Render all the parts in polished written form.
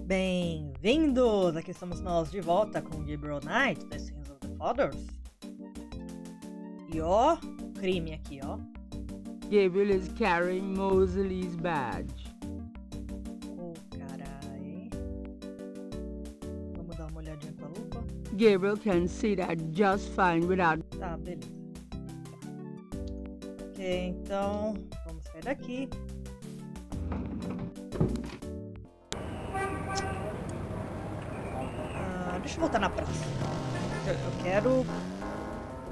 Bem-vindos! Aqui estamos nós de volta com Gabriel Knight, The Sins of the Fathers. E ó, crime aqui, ó. Gabriel is carrying Mosley's badge. Oh, carai. Vamos dar uma olhadinha com a lupa. Gabriel can see that just fine without... Tá, beleza. Ok, então vamos sair daqui. Deixa eu voltar na praça. Eu quero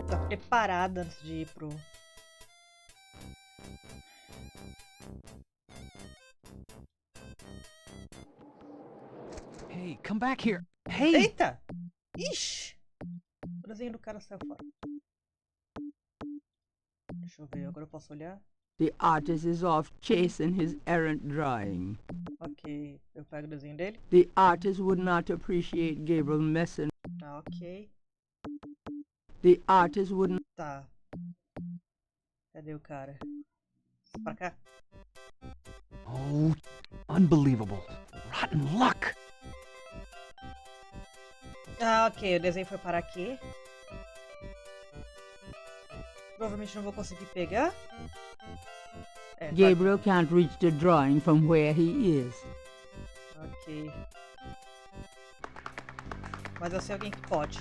estar preparada antes de ir pro... Hey, come back here. Hey! Eita! Ixi! O desenho do cara saiu fora. Deixa eu ver, agora eu posso olhar? The artist is off chasing his errant drawing. Ok, eu pego o desenho dele. The artist would not appreciate Gabriel messing. Tá, ok. The artist wouldn't... Tá. Cadê o cara? Pra cá. Oh, unbelievable. Rotten luck. Ah, ok, o desenho foi parar aqui. Provavelmente não vou conseguir pegar. É, Gabriel can't reach the drawing from where he is. Ok. Mas eu sei alguém que pode.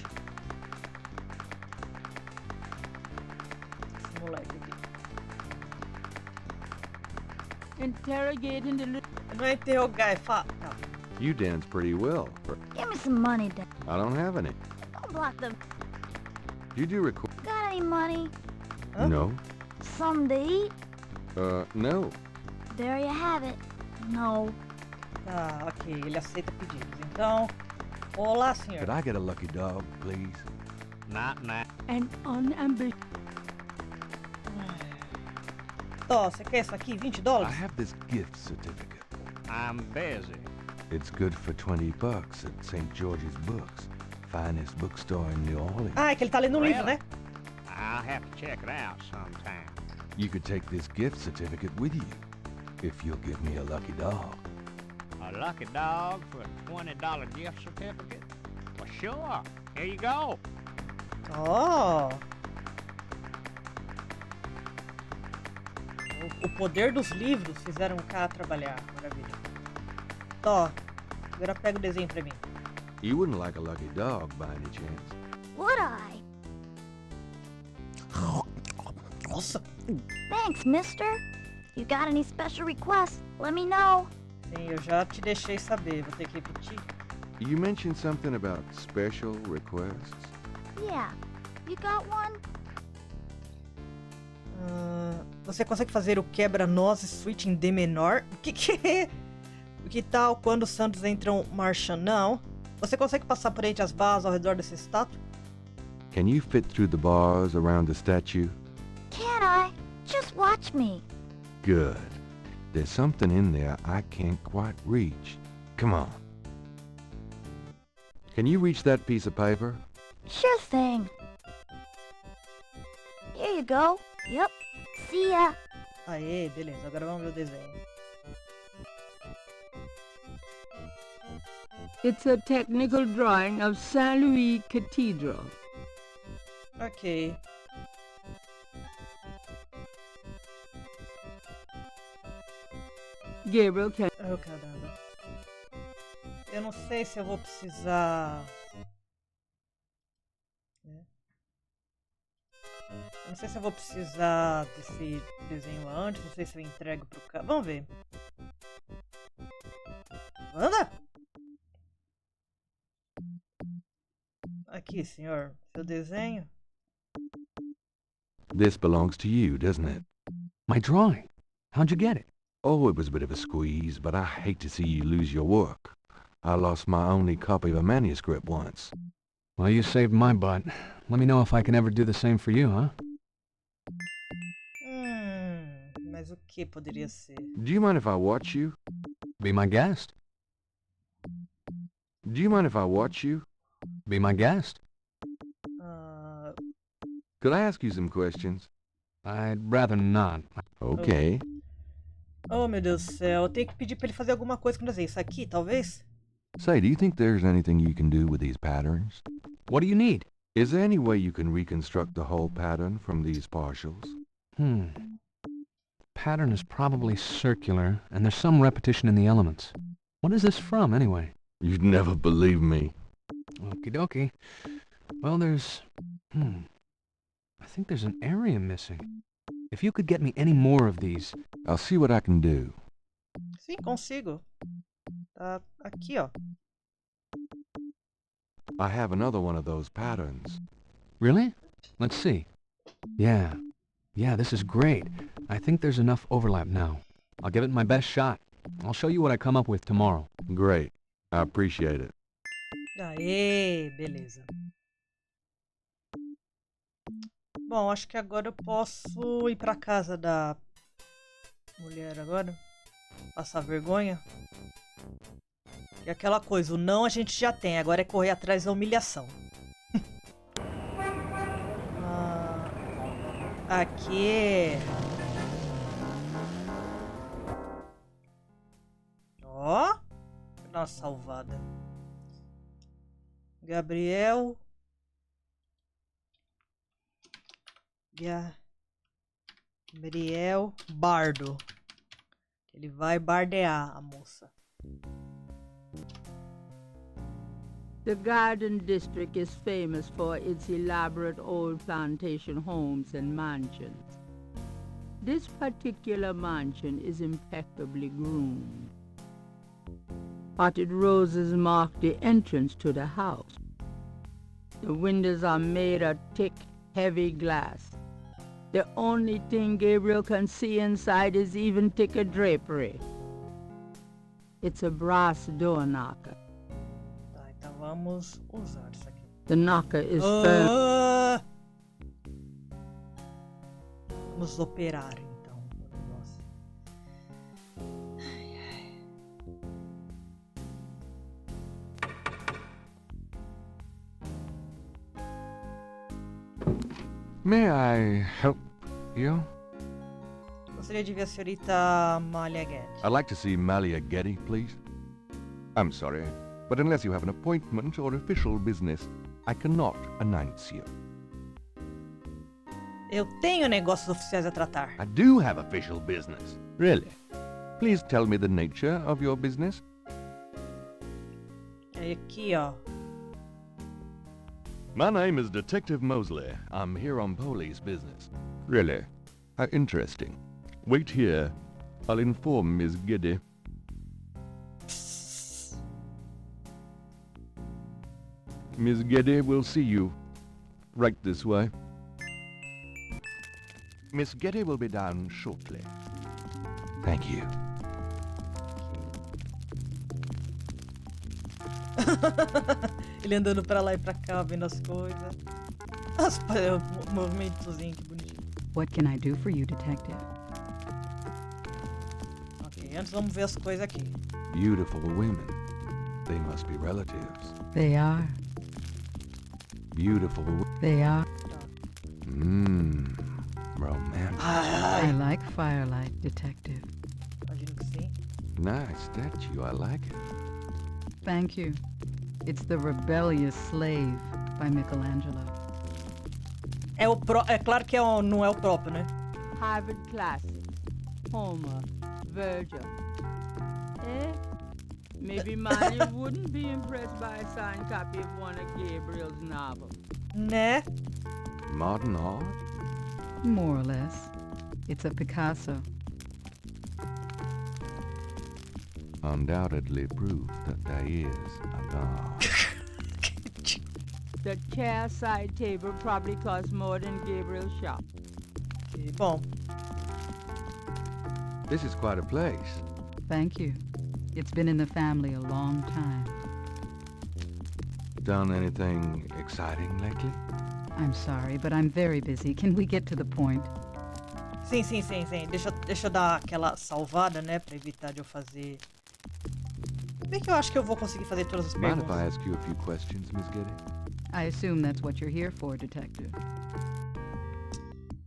Esse moleque aqui. Interrogating the... Não é interrogar, é falar. Não. You dance pretty well. Give me some money, Dad. I don't have any. Don't block them. You do record? Got any money? Hã? No. Something to eat? No. There you have it. No. Ah, ok, ele aceita pedidos. Então, olá, senhor. Could I get a lucky dog, please? Nah. An unambitious... Tó, você quer isso aqui? $20? I have this gift certificate. I'm busy. It's good for $20 at St. George's Books, finest bookstore in New Orleans. Ah, é que ele tá lendo um livro, né? I'll have to check it out sometime. You could take this gift certificate with you, if you'll give me a lucky dog. A lucky dog for a $20 gift certificate? Well, sure. Here you go. Ó. O poder dos livros fizeram o cara trabalhar. Maravilha. Tó, agora pega o desenho pra mim. You wouldn't like a lucky dog by any chance? Would I? Nossa. Thanks, mister. You got any special requests? Let me know. Sim, eu já te deixei saber. Vou ter que repetir. You mentioned something about special requests. Yeah. You got one? Você consegue fazer o quebra-nozes suíte em D menor? O que é? O que tal quando os santos entram marchando? Não. Você consegue passar por entre as barras ao redor dessa estátua? Can you fit through the bars around the statue? Can I? Just watch me. Good. There's something in there I can't quite reach. Come on. Can you reach that piece of paper? Sure thing. Here you go. Yep. See ya. Aê, beleza. Agora vamos ver o desenho. It's a technical drawing of Saint Louis Cathedral. Ok. Gabriel can... Oh, caramba. Eu não sei se eu vou precisar... Eu não sei se eu vou precisar desse desenho antes. Não sei se eu entrego pro cara. Vamos ver. Anda! Aqui, senhor. Seu desenho. This belongs to you, doesn't it? My drawing. How'd you get it? Oh, it was a bit of a squeeze, but I hate to see you lose your work. I lost my only copy of a manuscript once. Well, you saved my butt. Let me know if I can ever do the same for you, huh? Mas o que poderia ser? Do you mind if I watch you? Be my guest. Do you mind if I watch you? Be my guest. Could I ask you some questions? I'd rather not. Okay. Oh, meu Deus do céu. Eu tenho que pedir pra ele fazer alguma coisa com o desenho. Isso aqui, talvez? Say, do you think there's anything you can do with these patterns? What do you need? Is there any way you can reconstruct the whole pattern from these partials? Pattern is probably circular, and there's some repetition in the elements. What is this from, anyway? You'd never believe me. Okie dokie. Well, there's... I think there's an area missing. If you could get me any more of these... I'll see what I can do. Sim, consigo. Tá aqui, ó. I have another one of those patterns. Really? Let's see. Yeah, this is great. I think there's enough overlap now. I'll give it my best shot. I'll show you what I come up with tomorrow. Great. I appreciate it. Aê, beleza. Bom, acho que agora eu posso ir pra casa da mulher agora. Passar vergonha. E aquela coisa, o não a gente já tem, agora é correr atrás da humilhação. Aqui. Ó. Vou dar uma salvada. Gabriel. Gabriel Bardo. Ele vai bardear a moça. The Garden District is famous for its elaborate old plantation homes and mansions. This particular mansion is impeccably groomed. Potted roses mark the entrance to the house. The windows are made of thick, heavy glass. The only thing Gabriel can see inside is even thicker drapery. It's a brass door knocker. Tá, então vamos usar isso aqui. The knocker is firm. Vamos operar então o negócio. Ai, ai. May I help you? Gostaria de ver a senhorita Malia Gedde. I'd like to see Malia Gedde, please. I'm sorry, but unless you have an appointment or official business, I cannot announce you. Eu tenho negócios oficiais a tratar. I do have official business. Really? Please tell me the nature of your business. É aqui, ó. My name is Detective Mosley. I'm here on police business. Really? How interesting. Wait here. I'll inform Miss Gedde. Miss Gedde will see you. Right this way. Miss Gedde will be down shortly. Thank you. Ele andando pra lá e pra cá, vendo as coisas. O movimentozinho, que bonitinho. What can I do for you, detective? Ok, antes vamos ver as coisas aqui. Beautiful women. They must be relatives. They are. Beautiful. They are. Romantic. I like firelight, detective. Imagino que sim. Nice statue. I like it. Thank you. It's The Rebellious Slave by Michelangelo. É claro que não é o próprio, né? Harvard Classics, Homer, Virgil. Maybe Malia wouldn't be impressed by a signed copy of one of Gabriel's novels. Né? Modern art? More or less. It's a Picasso. Undoubtedly proof that there is a God. The chair side table probably costs more than Gabriel's shop. Ok, bom. This is quite a place. Thank you. It's been in the family a long time. Done anything exciting lately? I'm sorry, but I'm very busy. Can we get to the point? Sim. Deixa eu dar aquela salvada, né? Pra evitar de eu fazer... Bem que eu acho que eu vou conseguir fazer todas as Mind if I perguntas. ask you a few questions, Miss Gedde? I assume that's what you're here for, detective.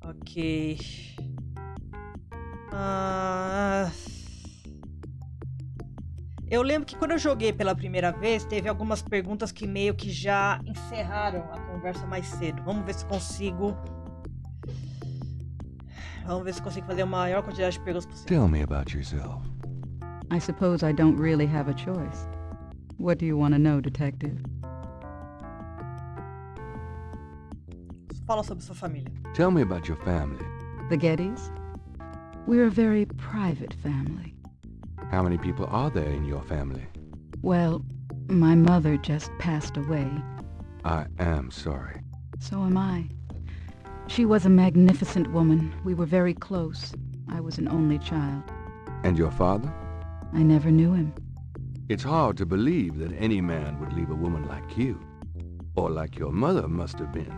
Ok. Eu lembro que quando eu joguei pela primeira vez, teve algumas perguntas que meio que já encerraram a conversa mais cedo. Vamos ver se consigo fazer a maior quantidade de perguntas possível. Tell me about yourself. I suppose I don't really have a choice. What do you want to know, Detective? Fala sobre sua família. Tell me about your family. The Geddys? We're a very private family. How many people are there in your family? Well, my mother just passed away. I am sorry. So am I. She was a magnificent woman. We were very close. I was an only child. And your father? I never knew him. It's hard to believe that any man would leave a woman like you. Or like your mother must have been.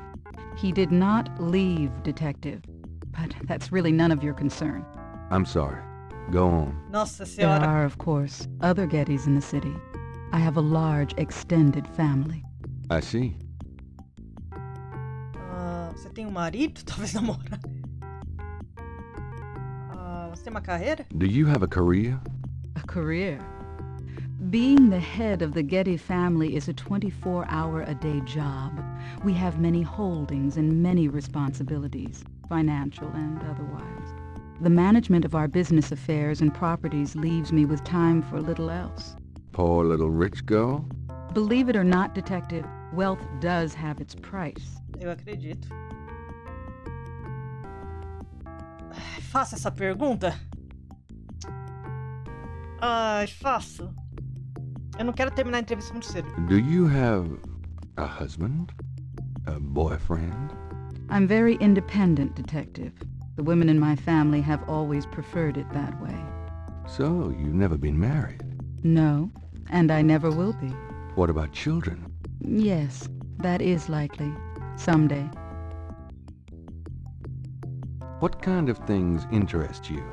He did not leave, Detective. But that's really none of your concern. I'm sorry. Go on. Nossa There senhora. are, of course, other Geddys in the city. I have a large, extended family. I see. Você tem um marido? Talvez namorado. Você tem uma carreira? Do you have a career? A career. Being the head of the Gedde family is a 24-hour-a-day job. We have many holdings and many responsibilities, financial and otherwise. The management of our business affairs and properties leaves me with time for little else. Poor little rich girl? Believe it or not, Detective, wealth does have its price. Eu acredito. Faça essa pergunta? Ai, faço. Eu não quero terminar a entrevista muito cedo. Do you have a husband? A boyfriend? I'm very independent, Detective. The women in my family have always preferred it that way. So, you've never been married? No, and I never will be. What about children? Yes, that is likely. Someday. What kind of things interest you?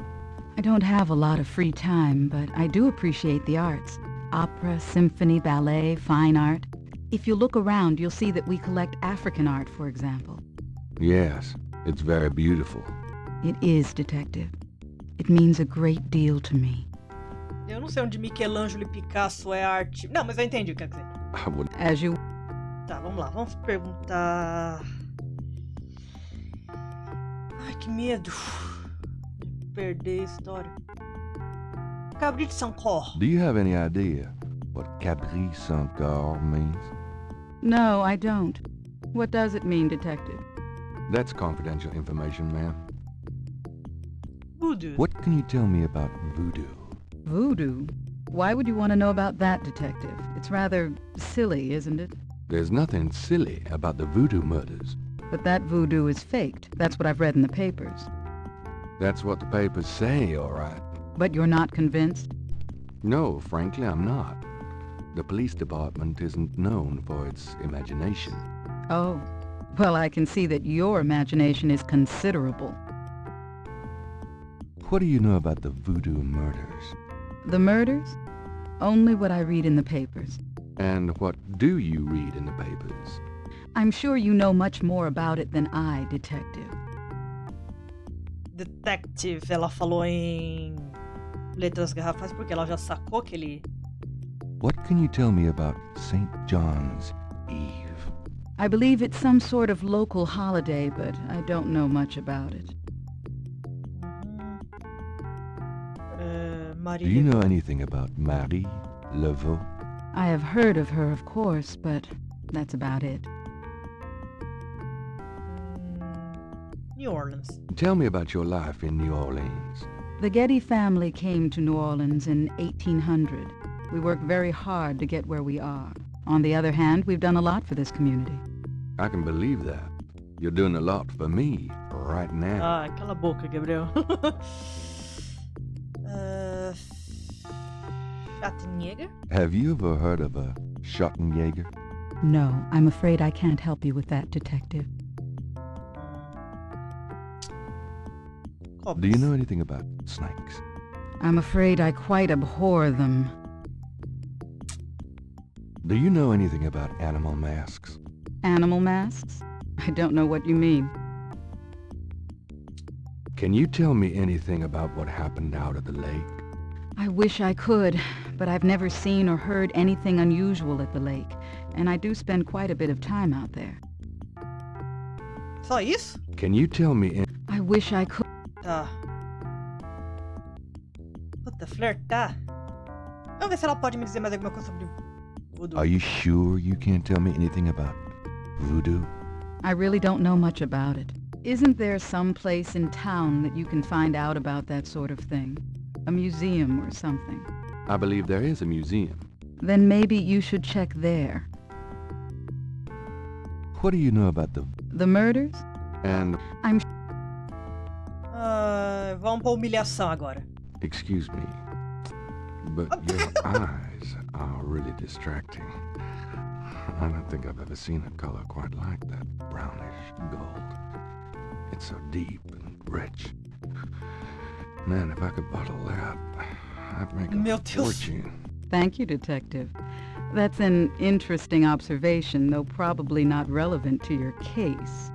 I don't have a lot of free time, but I do appreciate the arts. Opera, symphony, ballet, fine art. If you look around, you'll see that we collect African art, for example. Yes, it's very beautiful. It is, Detective. It means a great deal to me. Eu não sei onde Michelangelo e Picasso é arte. Não, mas eu entendi o que quer dizer. I would... As you... Tá, vamos lá. Vamos perguntar... Ai, que medo. De perder a história. Cabri de São Cor. Do you have any idea what Cabri Saint-Corps means? No, I don't. What does it mean, Detective? That's confidential information, ma'am. Voodoo. What can you tell me about voodoo? Voodoo? Why would you want to know about that, Detective? It's rather silly, isn't it? There's nothing silly about the voodoo murders. But that voodoo is faked. That's what I've read in the papers. That's what the papers say, all right. But you're not convinced? No, frankly, I'm not. The police department isn't known for its imagination. Oh. Well, I can see that your imagination is considerable. What do you know about the voodoo murders? The murders? Only what I read in the papers. And what do you read in the papers? I'm sure you know much more about it than I, Detective. Detective, ela falou em letras garrafais porque ela já sacou que ele... What can you tell me about St. John's Eve? I believe it's some sort of local holiday, but I don't know much about it. Do you know anything about Marie Laveau? I have heard of her, of course, but that's about it. New Orleans. Tell me about your life in New Orleans. The Gedde family came to New Orleans in 1800. We worked very hard to get where we are. On the other hand, we've done a lot for this community. I can believe that. You're doing a lot for me right now. Ah, cala a boca, Gabriel. Schwarzenegger? Have you ever heard of a Schottenjäger? No, I'm afraid I can't help you with that, Detective. Do you know anything about snakes? I'm afraid I quite abhor them. Do you know anything about animal masks? Animal masks? I don't know what you mean. Can you tell me anything about what happened out at the lake? I wish I could, but I've never seen or heard anything unusual at the lake, and I do spend quite a bit of time out there. Só isso? Can you tell me... I wish I could. Tá. Puta, flertar. Vamos ver se ela pode me dizer mais alguma coisa sobre voodoo. Are you sure you can't tell me anything about voodoo? I really don't know much about it. Isn't there some place in town that you can find out about that sort of thing? A museum or something? I believe there is a museum. Then maybe you should check there. What do you know about The murders? And... I'm... Vamos pra humilhação agora. Excuse me, but your eyes are really distracting. I don't think I've ever seen a color quite like that brownish gold. It's so deep and rich. Man, if I could bottle that, I'd make Meu a Deus. fortune. Thank you, Detective. That's an interesting observation, though probably not relevant to your case.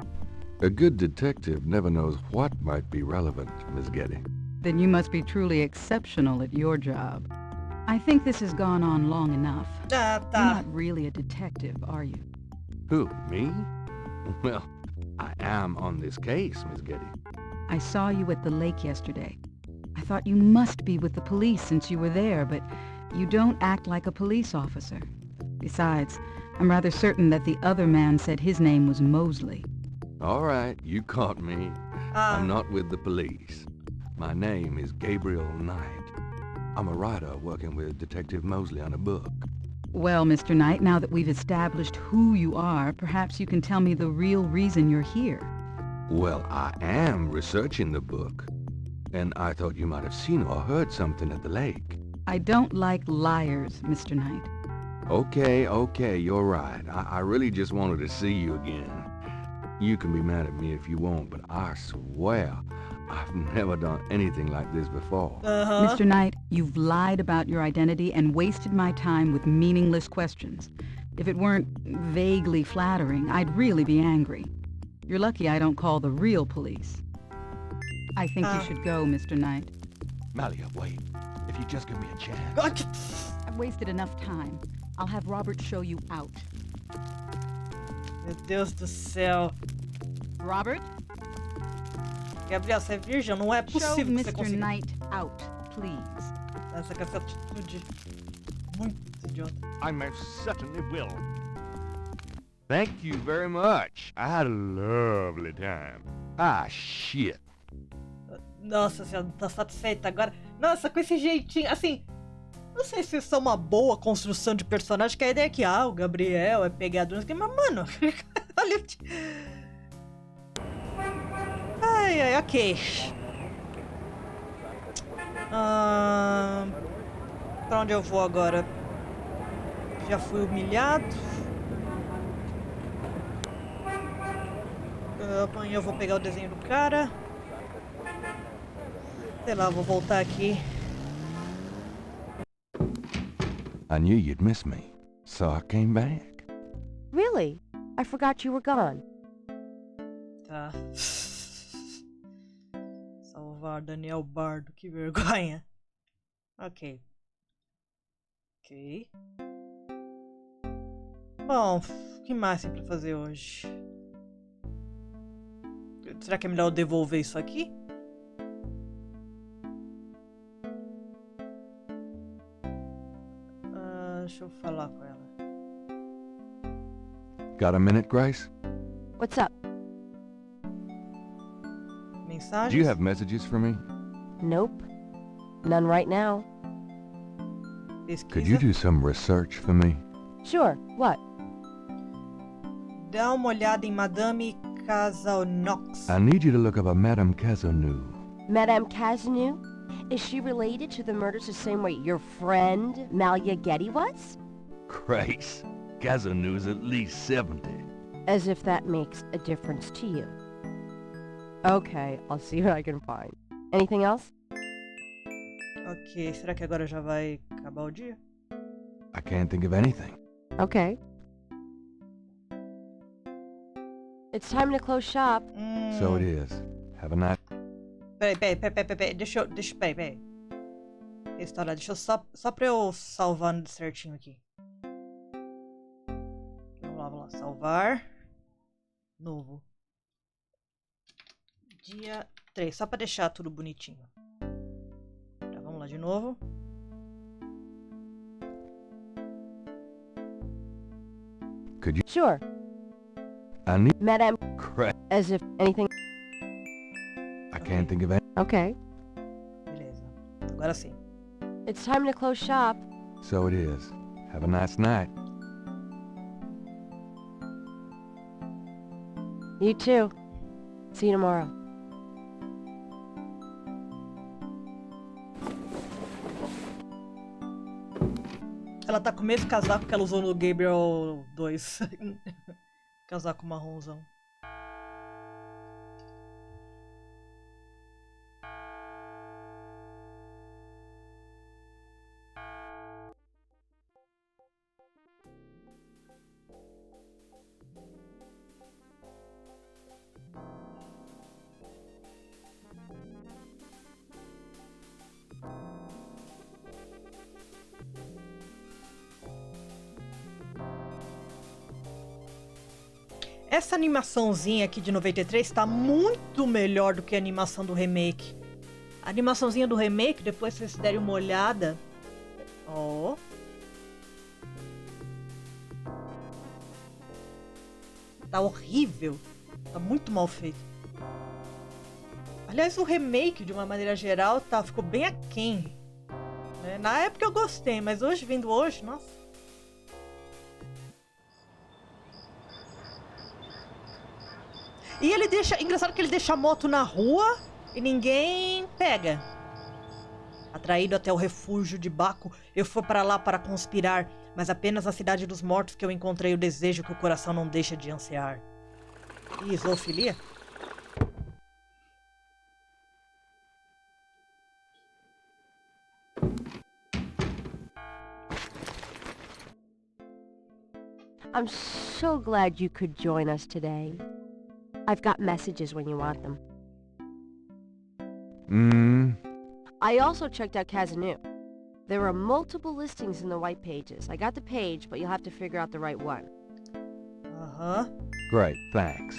A good detective never knows what might be relevant, Miss Gedde. Then you must be truly exceptional at your job. I think this has gone on long enough. Ah, You're tá. not really a detective, are you? Who, me? Well, I am on this case, Miss Gedde. I saw you at the lake yesterday. I thought you must be with the police since you were there, but you don't act like a police officer. Besides, I'm rather certain that the other man said his name was Mosley. All right, you caught me. Ah, I'm not with the police. My name is Gabriel Knight. I'm a writer working with Detective Mosley on a book. Well, Mr. Knight, now that we've established who you are, perhaps you can tell me the real reason you're here. Well, I am researching the book, and I thought you might have seen or heard something at the lake. I don't like liars, Mr. Knight. Okay, you're right. I really just wanted to see you again. You can be mad at me if you want, but I swear I've never done anything like this before. Mr. Knight, you've lied about your identity and wasted my time with meaningless questions. If it weren't vaguely flattering, I'd really be angry. You're lucky I don't call the real police. I think you should go, Mr. Knight. Malia, wait. If you just give me a chance. I've wasted enough time. I'll have Robert show you out. Meu Deus do céu. Robert, Gabriel, você é virgem? Não é show possível que você Mr. consiga. Knight out, please. Essa com essa atitude muito idiota. I most certainly will. Thank you very much. I had a lovely time. Ah, shit. Nossa senhora, tá satisfeita agora? Nossa, com esse jeitinho, assim... Não sei se isso é uma boa construção de personagem, que a ideia é que, o Gabriel é pegador, mas, mano... olha... Ai, ok. Pra onde eu vou agora? Já fui humilhado. Amanhã eu vou pegar o desenho do cara. Sei lá, vou voltar aqui. I knew you'd miss me, so I came back. Really? I forgot you were gone. Tá. Salvar Daniel Bardo, que vergonha. Ok. Bom, o que mais tem pra fazer hoje? Será que é melhor eu devolver isso aqui? Deixa eu falar com ela. Got a minute, Grace? What's up? Mensagens? Do you have messages for me? Nope. None right now. Pesquisa. Could you do some research for me? Sure. What? Dá uma olhada em Madame Casalnox. I need you to look up a Madame Cazanou. Madame Cazeneuve? Is she related to the murders the same way your friend Malia Gedde was? Grace, Cazanou's at least 70. As if that makes a difference to you. Okay, I'll see what I can find. Anything else? Ok, será que agora já vai acabar o dia? I can't think of anything. Okay. It's time to close shop. So it is. Have a nice... Peraí. Deixa. Peraí. Restaurar. Deixa eu só pra eu salvar certinho aqui. Vamos lá. Salvar. Novo. Dia 3. Só pra deixar tudo bonitinho. Tá, vamos lá de novo. Could you... Sure. I need... Madame, Crap. as if anything... I can't think of any... Okay. Beleza. Agora sim. It's time to close shop. So it is. Have a nice night. You too. See you tomorrow. Ela tá com o mesmo casaco que ela usou no Gabriel 2. Casaco marronzão. Essa animaçãozinha aqui de 93 tá muito melhor do que a animação do remake. A animaçãozinha do remake, depois se vocês derem uma olhada... Ó... Tá horrível. Tá muito mal feito. Aliás, o remake, de uma maneira geral, ficou bem aquém. Né? Na época eu gostei, mas hoje, vendo hoje, nossa... E ele deixa... Engraçado que ele deixa a moto na rua e ninguém pega. Atraído até o refúgio de Baco, eu fui para lá para conspirar, mas apenas na cidade dos mortos que eu encontrei o desejo que o coração não deixa de ansiar. E zoofilia? I'm so glad you could join us today. I've got messages when you want them. I also checked out Kazanu. There are multiple listings in the white pages. I got the page, but you'll have to figure out the right one. Aham. Great, thanks.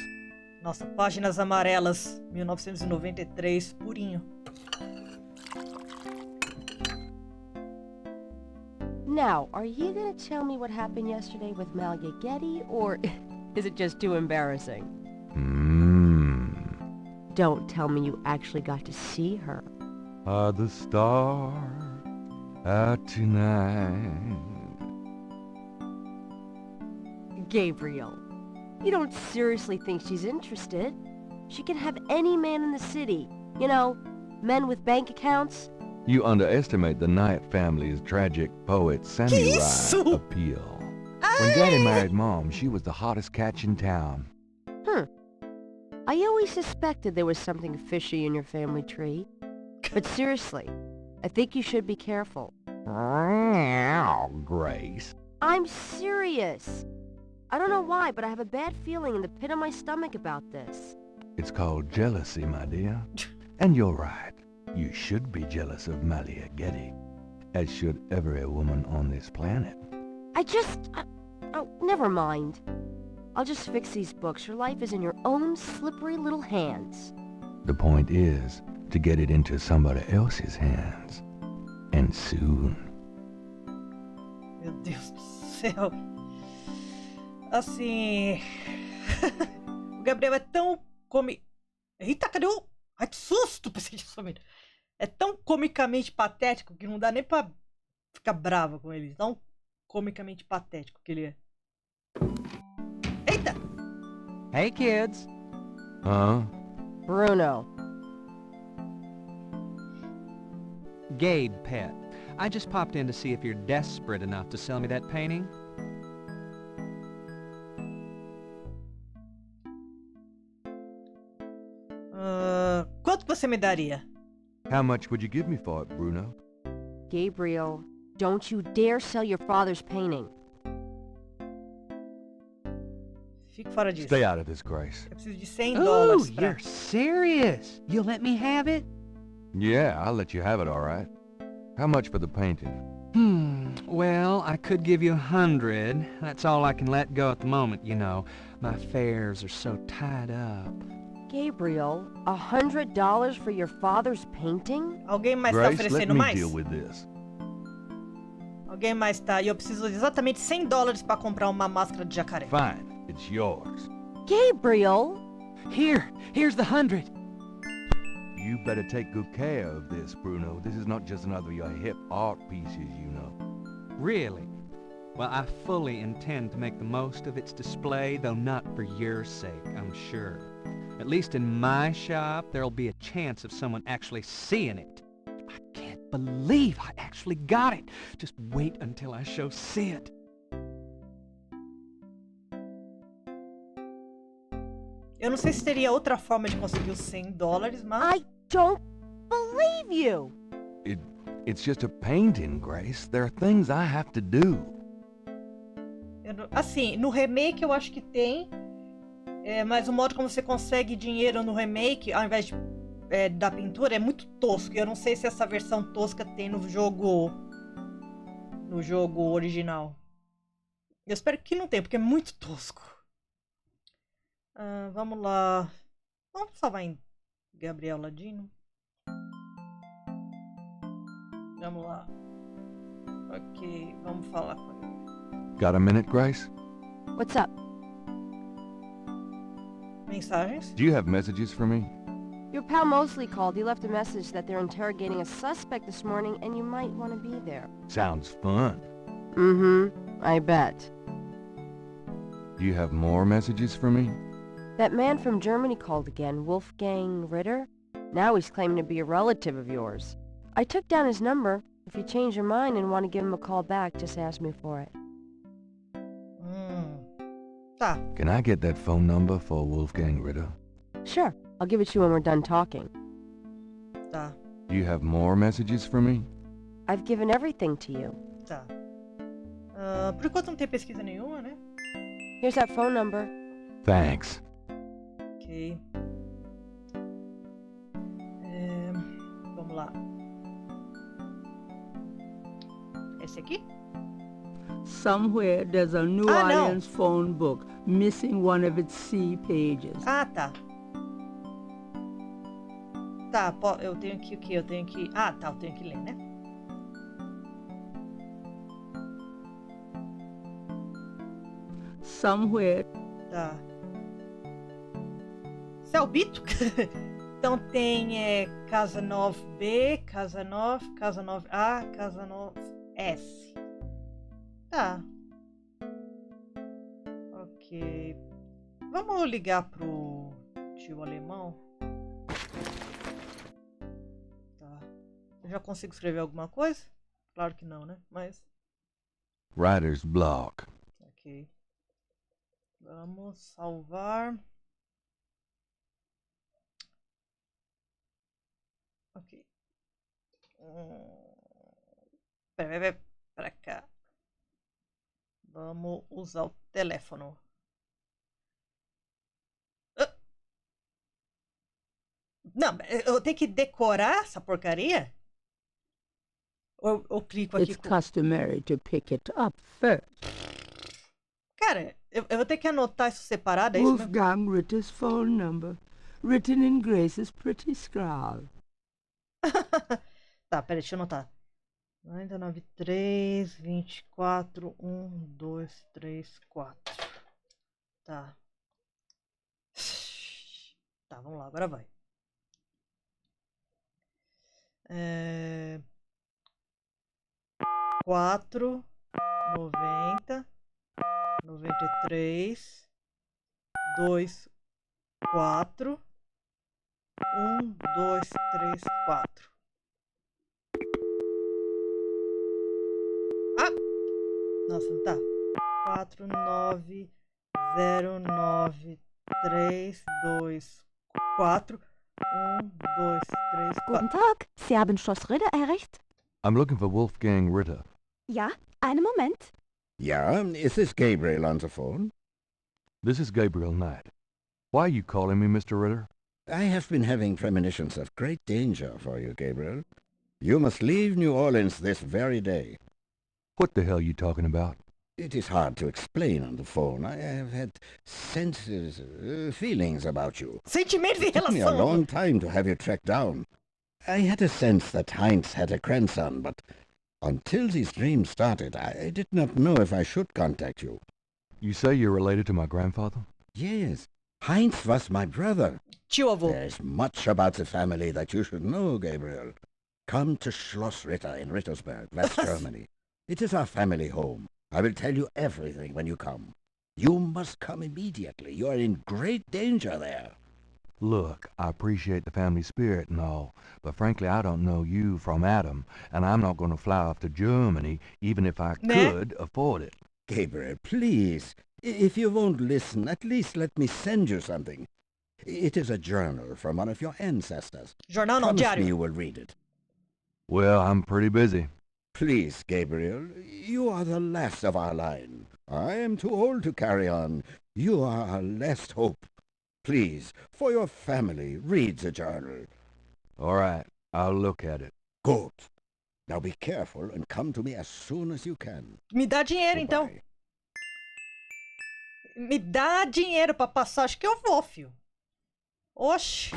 Nossa, páginas amarelas, 1993, purinho. Now, are you gonna tell me what happened yesterday with Malia Gedde, or is it just too embarrassing? Don't tell me you actually got to see her. Are the stars out tonight? Gabriel, you don't seriously think she's interested? She can have any man in the city. You know, men with bank accounts. You underestimate the Knight family's tragic poet samurai appeal. When Daddy married Mom, she was the hottest catch in town. I always suspected there was something fishy in your family tree. But seriously, I think you should be careful. Grace. I'm serious. I don't know why, but I have a bad feeling in the pit of my stomach about this. It's called jealousy, my dear. And you're right. You should be jealous of Malia Gedde, as should every woman on this planet. Oh, never mind. I'll just fix these books. Your life is in your own slippery little hands. The point is to get it into somebody else's hands. And soon. Meu Deus do céu. Assim... o Gabriel é tão Eita, cadê o... Ai, que susto! Pensei que tinha sumido. É tão comicamente patético que não dá nem pra ficar brava com ele. Tão comicamente patético que ele é. Eita! Hey, kids. Huh? Bruno. Gabe, pet. I just popped in to see if you're desperate enough to sell me that painting. Quanto você me daria? How much would you give me for it, Bruno? Gabriel, don't you dare sell your father's painting. Fique fora disso. Stay out of this, Grace. Eu preciso de $100 Ooh, pra... you're serious? You'll let me have it? Yeah, I'll let you have it, all right. How much for the painting? Well, I could give you 100. That's all I can let go at the moment, you know. My fares are so tied up. Gabriel, $100 for your father's painting? Alguém mais tá Grace, let oferecendo me mais? deal with this. Alguém mais tá? E eu preciso de exatamente $100 pra comprar uma máscara de jacaré. Fine, it's yours. Gabriel! Here's the 100. You better take good care of this, Bruno. This is not just another of your hip art pieces, you know. Really? Well, I fully intend to make the most of its display, though not for your sake, I'm sure. At least in my shop, there'll be a chance of someone actually seeing it. I can't believe I actually got it. Just wait until I show Sid. Eu não sei se teria outra forma de conseguir os $100, mas... I don't believe you! It's just a painting, Grace. There are things I have to do. Assim, no remake eu acho que tem, mas o modo como você consegue dinheiro no remake, ao invés da pintura, é muito tosco. Eu não sei se essa versão tosca tem no jogo original. Eu espero que não tenha, porque é muito tosco. Vamos lá. Vamos salvar em Gabriel Ladino. Vamos lá. Ok, vamos falar com ele. Got a minute, Grace? What's up? Mensagens? Do you have messages for me? Your pal Mosley called. He left a message that they're interrogating a suspect this morning and you might want to be there. Sounds fun. Mm-hmm. I bet. Do you have more messages for me? That man from Germany called again, Wolfgang Ritter. Now he's claiming to be a relative of yours. I took down his number. If you change your mind and want to give him a call back, just ask me for it. Tá. Can I get that phone number for Wolfgang Ritter? Sure. I'll give it to you when we're done talking. Tá. Do you have more messages for me? I've given everything to you. Tá. Por enquanto não tem pesquisa nenhuma, né? Here's that phone number. Thanks. Ok. Vamos lá. Esse aqui? Somewhere there's a New Ah, não. Orleans phone book missing one of its C pages. Ah, tá. Tá, eu tenho que o quê? Eu tenho que... Ah, tá, eu tenho que ler, né? Somewhere. Tá. Esse é o Bito? Então tem Casa 9B, Casa 9, Casa 9A, Casa 9S. Tá. Ok. Vamos ligar pro tio alemão? Tá. Eu já consigo escrever alguma coisa? Claro que não, né? Mas... Writer's block. Ok. Vamos salvar. Ok. Pera pra cá. Vamos usar o teléfono. Não, eu tenho que decorar essa porcaria? Ou eu clico aqui? It's customary to pick it up first. Cara, eu vou ter que anotar isso separado, é isso mesmo? Wolfgang Ritter's phone number, written in Grace's pretty scrawl. Tá, peraí, deixa eu anotar. 93, 24, 1, 2, 3, 4. Tá. Tá, vamos lá, agora vai. 4, 90, 93, 2, 4, 1, 2, 3, 4. Ah! Nossa, não tá. 4, 9, 0, 9, 3, 2, 4, 1, 2, 3, 4. Guten Tag, Sie haben Schloss Ritter erreicht? I'm looking for Wolfgang Ritter. Ja, einen Moment. Yeah, is this Gabriel on the phone? This is Gabriel Knight. Why are you calling me, Mr. Ritter? I have been having premonitions of great danger for you, Gabriel. You must leave New Orleans this very day. What the hell you talking about? It is hard to explain on the phone. I have had senses, feelings about you. Sentimentos em It took me a relação. long time to have you tracked down. I had a sense that Heinz had a grandson, but until these dreams started, I did not know if I should contact you. You say you're related to my grandfather? Yes, Heinz was my brother. Tio avô. There is much about the family that you should know, Gabriel. Come to Schloss Ritter in Rittersberg, West Germany. It is our family home. I will tell you everything when you come. You must come immediately. You are in great danger there. Look, I appreciate the family spirit and all, but frankly I don't know you from Adam, and I'm not going to fly off to Germany even if I could afford it. Gabriel, please. If you won't listen, at least let me send you something. It is a journal from one of your ancestors. Jornal não, Promise me diário. you will read it. Well, I'm pretty busy. Please, Gabriel, you are the last of our line. I am too old to carry on. You are our last hope. Please, for your family, read the journal. All right, I'll look at it. Good. Now be careful and come to me as soon as you can. Me dá dinheiro, então. Goodbye. Me dá dinheiro pra passar. Acho que eu vou, fio. Oxi.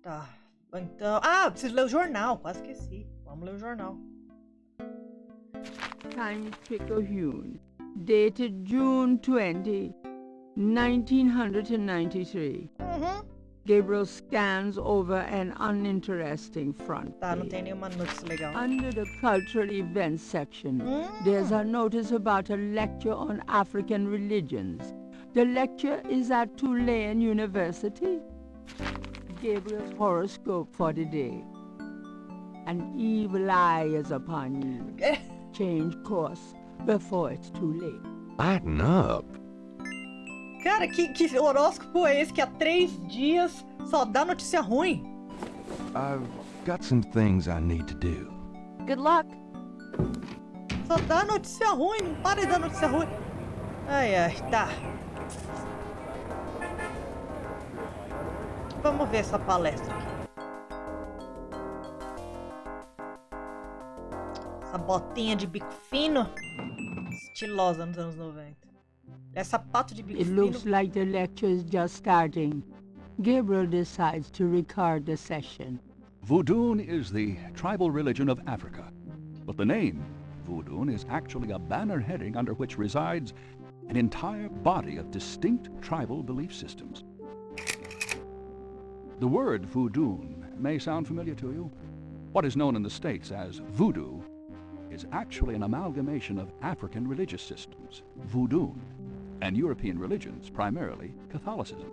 Tá. Então... Ah, preciso ler o jornal. Quase esqueci. Vamos ler o jornal. Time Picayune, dated June 20, 1993. Gabriel scans over an uninteresting front Tá, não page. tem nenhuma notícia legal. Under the cultural events section, there's a notice about a lecture on African religions. The lecture is at Tulane University. Gabriel's horoscope for the day. An evil eye is upon you. Change course before it's too late. Lighten up. Cara, que horóscopo é esse que há 3 dias só dá notícia ruim? I've got some things I need to do. Good luck. Só dá notícia ruim, não para de dar notícia ruim. Ai, ai, tá. Vamos ver essa palestra aqui. Essa botinha de bico fino. Estilosa nos anos 90. É sapato de bico It fino. looks like the lecture is just starting. Gabriel decides to record the session. Voodoo is the tribal religion of Africa, but the name Voodoo is actually a banner heading under which resides an entire body of distinct tribal belief systems. The word voodoo may sound familiar to you. What is known in the States as voodoo is actually an amalgamation of African religious systems, voodoo, and European religions, primarily Catholicism.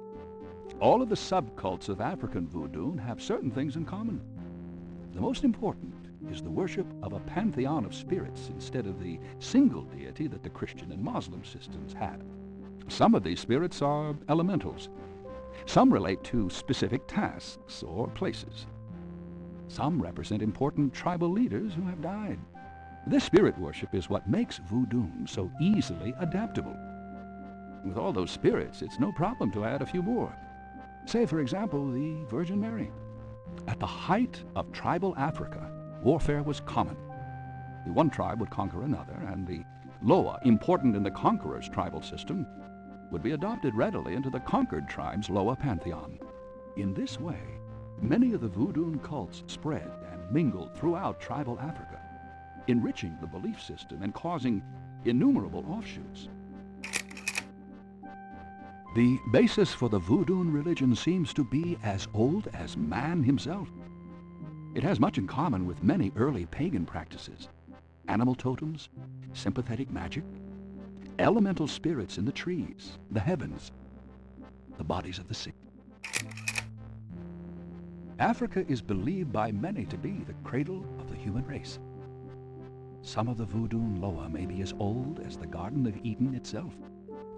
All of the subcults of African voodoo have certain things in common. The most important is the worship of a pantheon of spirits instead of the single deity that the Christian and Muslim systems have. Some of these spirits are elementals. Some relate to specific tasks or places. Some represent important tribal leaders who have died. This spirit worship is what makes voodoo so easily adaptable. With all those spirits, it's no problem to add a few more. Say, for example, the Virgin Mary. At the height of tribal Africa, warfare was common. The one tribe would conquer another, and the Loa, important in the conqueror's tribal system, would be adopted readily into the conquered tribe's Loa pantheon. In this way, many of the voodoo cults spread and mingled throughout tribal Africa, enriching the belief system and causing innumerable offshoots. The basis for the voodoo religion seems to be as old as man himself. It has much in common with many early pagan practices: animal totems, sympathetic magic, elemental spirits in the trees, the heavens, the bodies of the sick. Africa is believed by many to be the cradle of the human race. Some of the voodoo Loa may be as old as the Garden of Eden itself.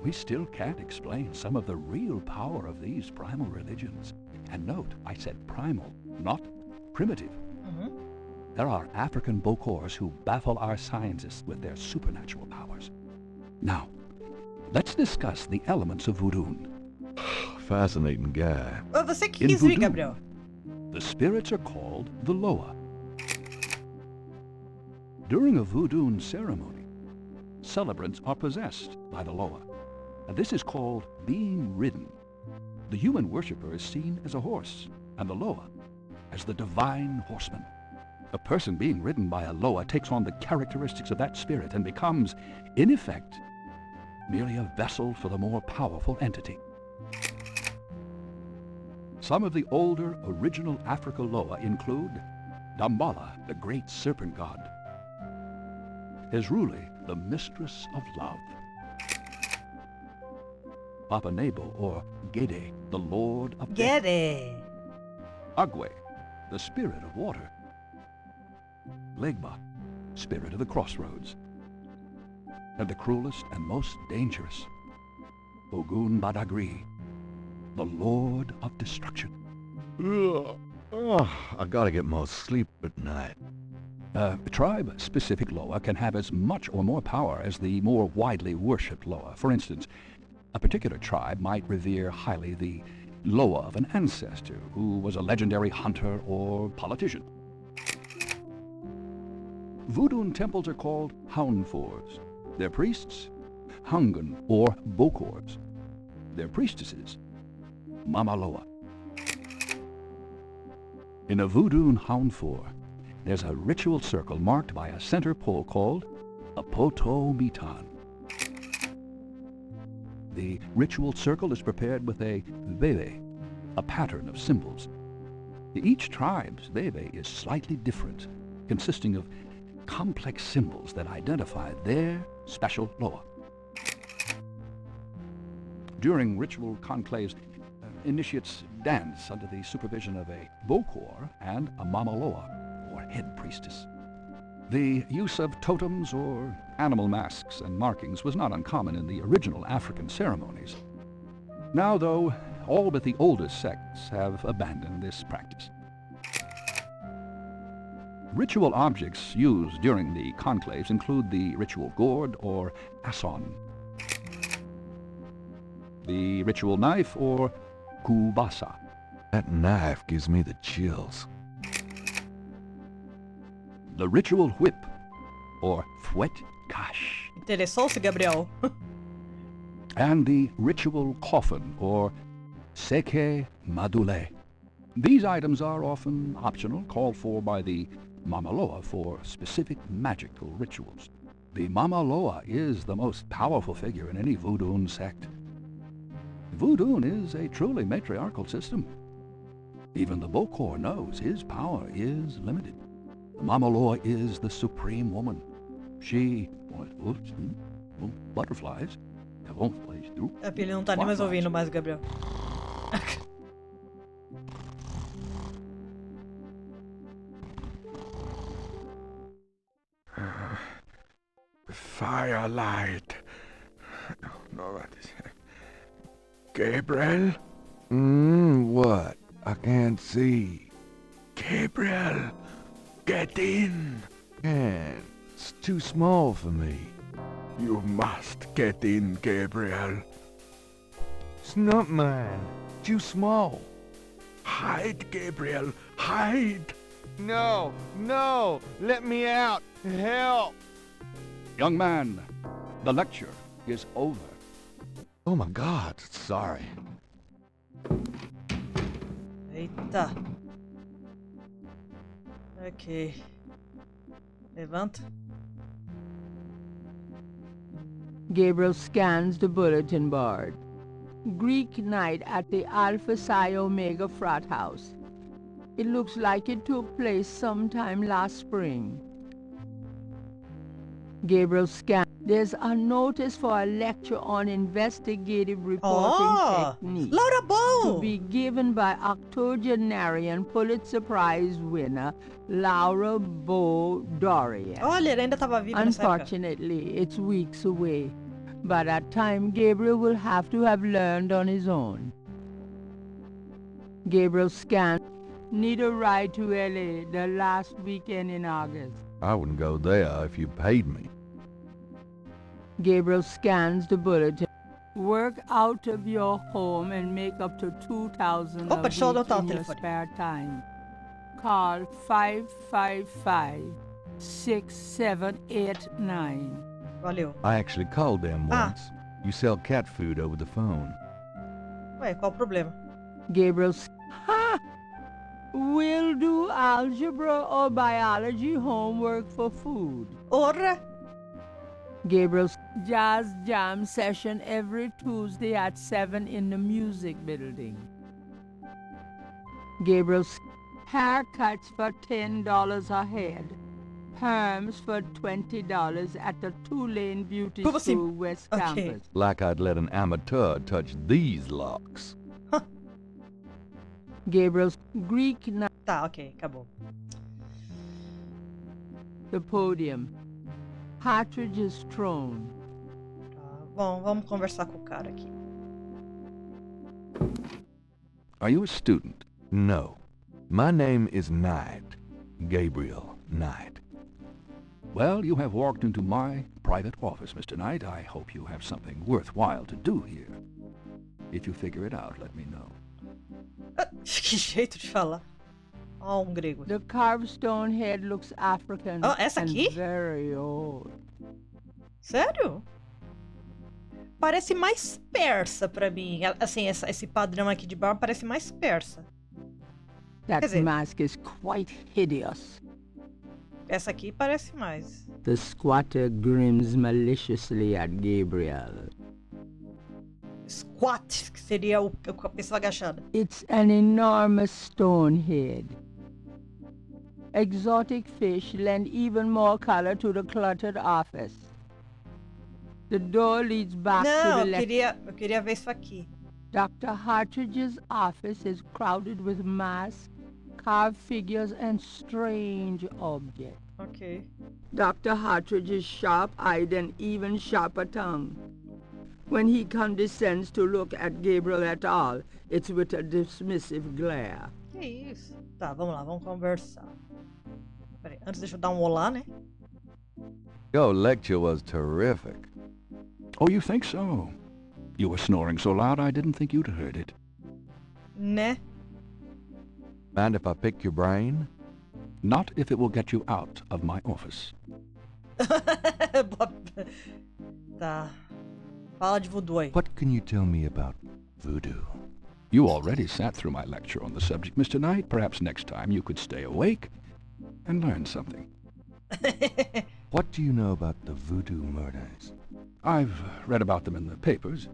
We still can't explain some of the real power of these primal religions. And note, I said primal, not primitive. There are African Bokors who baffle our scientists with their supernatural powers. Now, let's discuss the elements of voodoo. Fascinating guy. Você que quis vir, Gabriel. The spirits are called the Loa. During a voodoo ceremony, celebrants are possessed by the Loa, and this is called being ridden. The human worshipper is seen as a horse, and the Loa as the divine horseman. A person being ridden by a Loa takes on the characteristics of that spirit and becomes, in effect, merely a vessel for the more powerful entity. Some of the older original Africa Loa include Dambala, the great serpent god, Ezruli, the mistress of love, Papa Nebo or Gedde, the lord of death, Gedde. Agwe, the spirit of water, Legba, spirit of the crossroads, and the cruelest and most dangerous, Ogun Badagri, the lord of destruction. I gotta get more sleep at night. Tribe-specific Loa can have as much or more power as the more widely worshipped Loa. For instance, a particular tribe might revere highly the Loa of an ancestor who was a legendary hunter or politician. Voodoo temples are called Houndfors. Their priests, Hungan or Bokors. Their priestesses, Mama Loa. In a Voodoo Houndfor, there's a ritual circle marked by a center pole called a poto mitan. The ritual circle is prepared with a veve, a pattern of symbols. Each tribe's veve is slightly different, consisting of complex symbols that identify their special Loa. During ritual conclaves, initiates dance under the supervision of a Bokor and a Mama Loa, or head priestess. The use of totems or animal masks and markings was not uncommon in the original African ceremonies. Now, though, all but the oldest sects have abandoned this practice. Ritual objects used during the conclaves include the ritual gourd or asson, the ritual knife or kubasa. That knife gives me the chills. The ritual whip, or fouet cache. Interessou-se, Gabriel? And the ritual coffin, or seke madule. These items are often optional, called for by the Mama Loa for specific magical rituals. The Mama Loa is the most powerful figure in any voodoo sect. Voodoo is a truly matriarchal system. Even the Bokor knows his power is limited. Mama Loa is the supreme woman. She... butterflies. É porque ele não tá nem mais ouvindo mais, Gabriel. Firelight. No, what is it? Gabriel? What? I can't see. Gabriel, get in. Can't. It's too small for me. You must get in, Gabriel. It's not mine. Too small. Hide, Gabriel. Hide. No, no. Let me out. Help. Young man, the lecture is over. Oh my God, sorry. Eita. Ok. Levanta. Gabriel scans the bulletin board. Greek night at the Alpha Psi Omega frat house. It looks like it took place sometime last spring. Gabriel scans. There's a notice for a lecture on investigative reporting techniques Laura to Bom! be given by octogenarian Pulitzer Prize winner Laura Bo Dorian. Olha, ele ainda tava vivo nessa época. Unfortunately, it's weeks away. By that time, Gabriel will have to have learned on his own. Gabriel scans. Need a ride to LA the last weekend in August. I wouldn't go there if you paid me. Gabriel scans the bulletin. Work out of your home and make up to $2,000 Opa, deixa eu a week anotar o in your telefone. spare time. call 555-6789. Valeu. I actually called them once. You sell cat food over the phone. Ué, qual o problema? Gabriel, ha! We'll do algebra or biology homework for food. Ora! Gabriel's jazz jam session every Tuesday at 7 in the music building. Gabriel's haircuts for $10 a head. Perms for $20 at the Two-Lane Beauty Como assim? School West Ok. Campus. Like I'd let an amateur touch these locks. Gabriel's Greek night, Tá, ok, acabou. the podium. Partridge's throne. Tá, bom, vamos conversar com o cara aqui. Are you a student? No. My name is Knight. Gabriel Knight. Well, you have walked into my private office, Mr. Knight. I hope you have something worthwhile to do here. If you figure it out, let me know. Que jeito de falar. Ó, um grego. The carved stone head looks African Oh, essa and aqui? very old. Sério? Parece mais persa pra mim. Assim, esse padrão aqui de barba parece mais persa. That Quer dizer- mask is quite hideous. Essa aqui parece mais. The squatter grins maliciously at Gabriel. Squat, que seria a pessoa agachada. It's an enormous stone head. Exotic fish lend even more color to the cluttered office. The door leads back Não, to the eu left. queria ver isso aqui. Dr. Hartridge's office is crowded with masks, carved figures, and strange objects. Ok. Dr. Hartridge is sharp-eyed and even sharper-tongued. When he condescends to look at Gabriel at all, it's with a dismissive glare. Que isso? Tá, vamos lá, vamos conversar. Peraí, antes deixa eu dar um olá, né? Your lecture was terrific. Oh, you think so? You were snoring so loud I didn't think you'd heard it. Né? Mind if I pick your brain? Not if it will get you out of my office. Tá. Fala de voodoo aí. What can you tell me about voodoo? You already sat through my lecture on the subject, Mr. Knight. Perhaps next time you could stay awake and learn something. What do you know about the voodoo murders? I've read about them in the papers.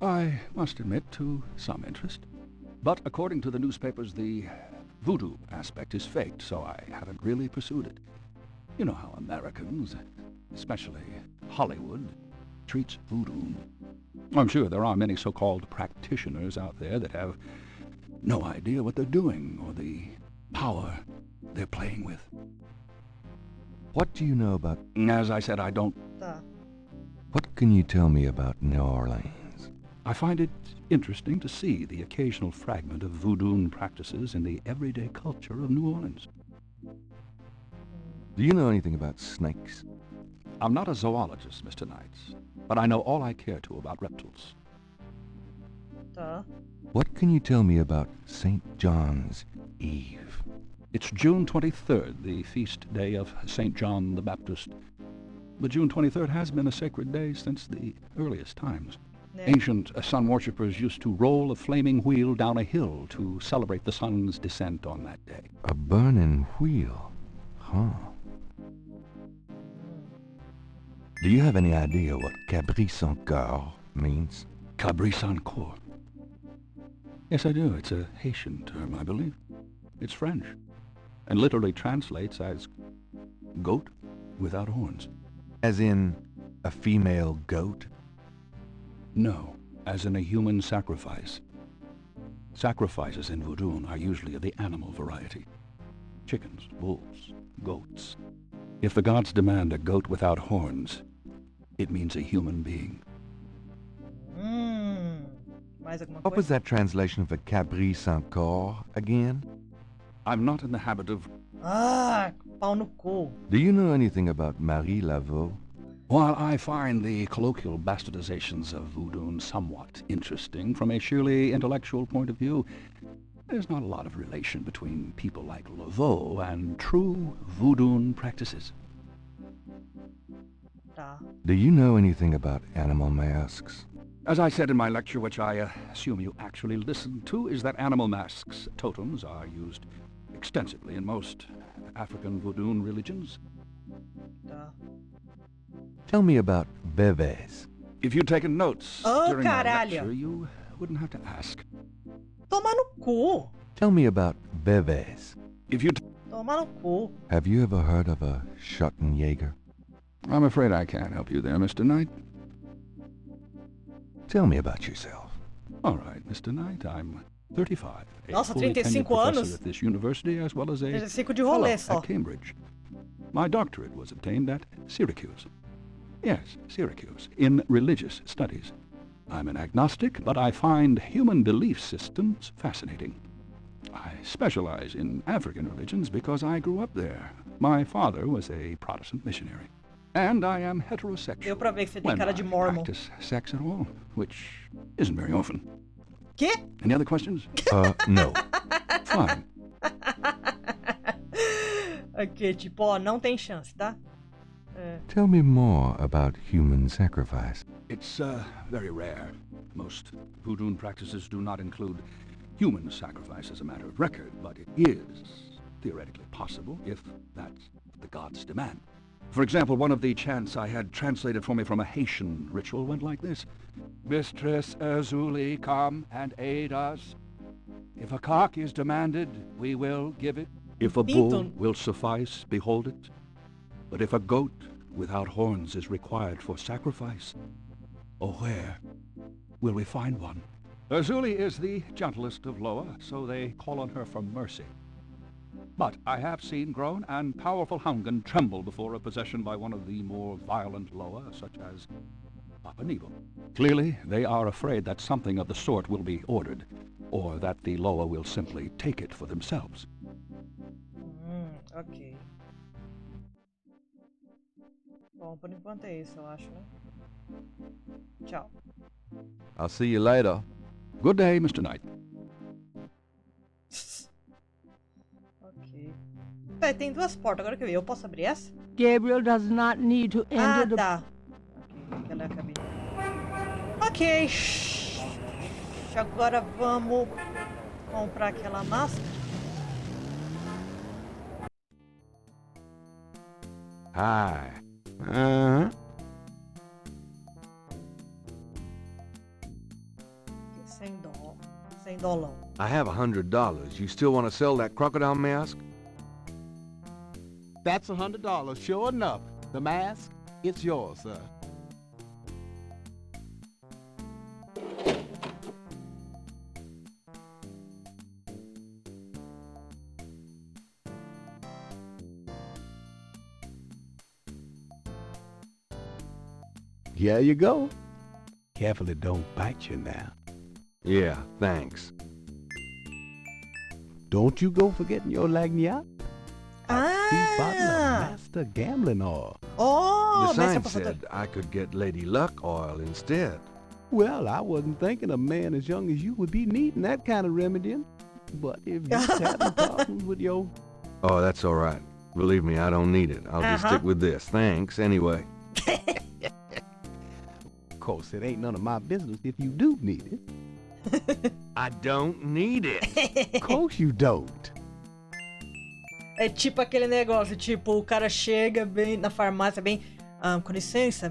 I must admit, to some interest. But according to the newspapers, the voodoo aspect is faked, so I haven't really pursued it. You know how Americans, especially Hollywood, treats voodoo. I'm sure there are many so-called practitioners out there that have no idea what they're doing or the power they're playing with. What do you know about... As I said, I don't... Tá. What can you tell me about New Orleans? I find it interesting to see the occasional fragment of voodoo practices in the everyday culture of New Orleans. Do you know anything about snakes? I'm not a zoologist, Mr. Knight, but I know all I care to about reptiles. Tá. What can you tell me about St. John's Eve? It's June 23rd, the feast day of St. John the Baptist. But June 23rd has been a sacred day since the earliest times. Né? Ancient sun worshippers used to roll a flaming wheel down a hill to celebrate the sun's descent on that day. A burning wheel? Huh. Do you have any idea what Cabri sans cœur means? Cabri sans corps. Yes, I do. It's a Haitian term, I believe. It's French, and literally translates as goat without horns. As in a female goat? No, as in a human sacrifice. Sacrifices in voodoo are usually of the animal variety. Chickens, bulls, goats. If the gods demand a goat without horns, it means a human being. Mais alguma What coisa? was that translation for Cabri sans corps again? I'm not in the habit of... Ah, pau no cu. Do you know anything about Marie Laveau? While I find the colloquial bastardizations of voodoo somewhat interesting from a sheerly intellectual point of view, there's not a lot of relation between people like Laveau and true voodoo practices. Tá. Do you know anything about animal masks? As I said in my lecture, which I assume you actually listened to, is that animal masks, totems, are used extensively in most African voodoo religions. Tá. Tell me about bebés. If you'd taken notes Oh, during my caralho. lecture, you wouldn't have to ask. Toma no cu. Tell me about bebés. If you Toma no cu. Have you ever heard of a Schottenjäger? I'm afraid I can't help you there, Mr. Knight. Tell me about yourself. All right, Mr. Knight, I'm 35. A Nossa, fully 35 tenured professor anos. at this university, as well as a 35 de fellow rolê só. at Cambridge. My doctorate was obtained at Syracuse. Yes, Syracuse, in religious studies. I'm an agnostic, but I find human belief systems fascinating. I specialize in African religions because I grew up there. My father was a Protestant missionary. And I am heterosexual. Deu pra ver que você tem when cara I de mormon. practice sex at all, which isn't very often. Quê? Any other questions? No. Fine. Ok, tipo, ó, não tem chance, tá? Tell me more about human sacrifice. It's very rare. Most voodoo practices do not include human sacrifice as a matter of record, but it is theoretically possible if that's what the gods demand. For example, one of the chants I had translated for me from a Haitian ritual went like this. Mistress Azuli, come and aid us. If a cock is demanded, we will give it. If a bull will suffice, behold it. But if a goat without horns is required for sacrifice, oh, where will we find one? Azuli is the gentlest of Loa, so they call on her for mercy. But I have seen grown and powerful Hungan tremble before a possession by one of the more violent Loa, such as Papa Nebo. Clearly, they are afraid that something of the sort will be ordered, or that the Loa will simply take it for themselves. Ok. Bom, por enquanto é isso, eu acho, né? Tchau. I'll see you later. Good day, Mr. Knight. Ok. Peraí, tem duas portas, agora que eu vi. Eu posso abrir essa? Gabriel does not need to enter the... Tá. Ok, aquela é a cabine. Ok. Agora vamos comprar aquela máscara. Hi. 100 dólares. I have $100. You still want to sell that crocodile mask? That's $100, sure enough. The mask, it's yours, sir. Here you go. Careful it don't bite you now. Yeah, thanks. Don't you go forgetting your lagniappe. Ah! Bottle of Master Gambling Oil. Oh, The sign mestre said I could get Lady Luck oil instead. Well, I wasn't thinking a man as young as you would be needing that kind of remedying. But if you're having problems with your... Oh, that's all right. Believe me, I don't need it. I'll just stick with this. Thanks, anyway. Of course, it ain't none of my business if you do need it. I don't need it. Of course you don't. É tipo aquele negócio, tipo, o cara chega bem na farmácia, bem... com licença,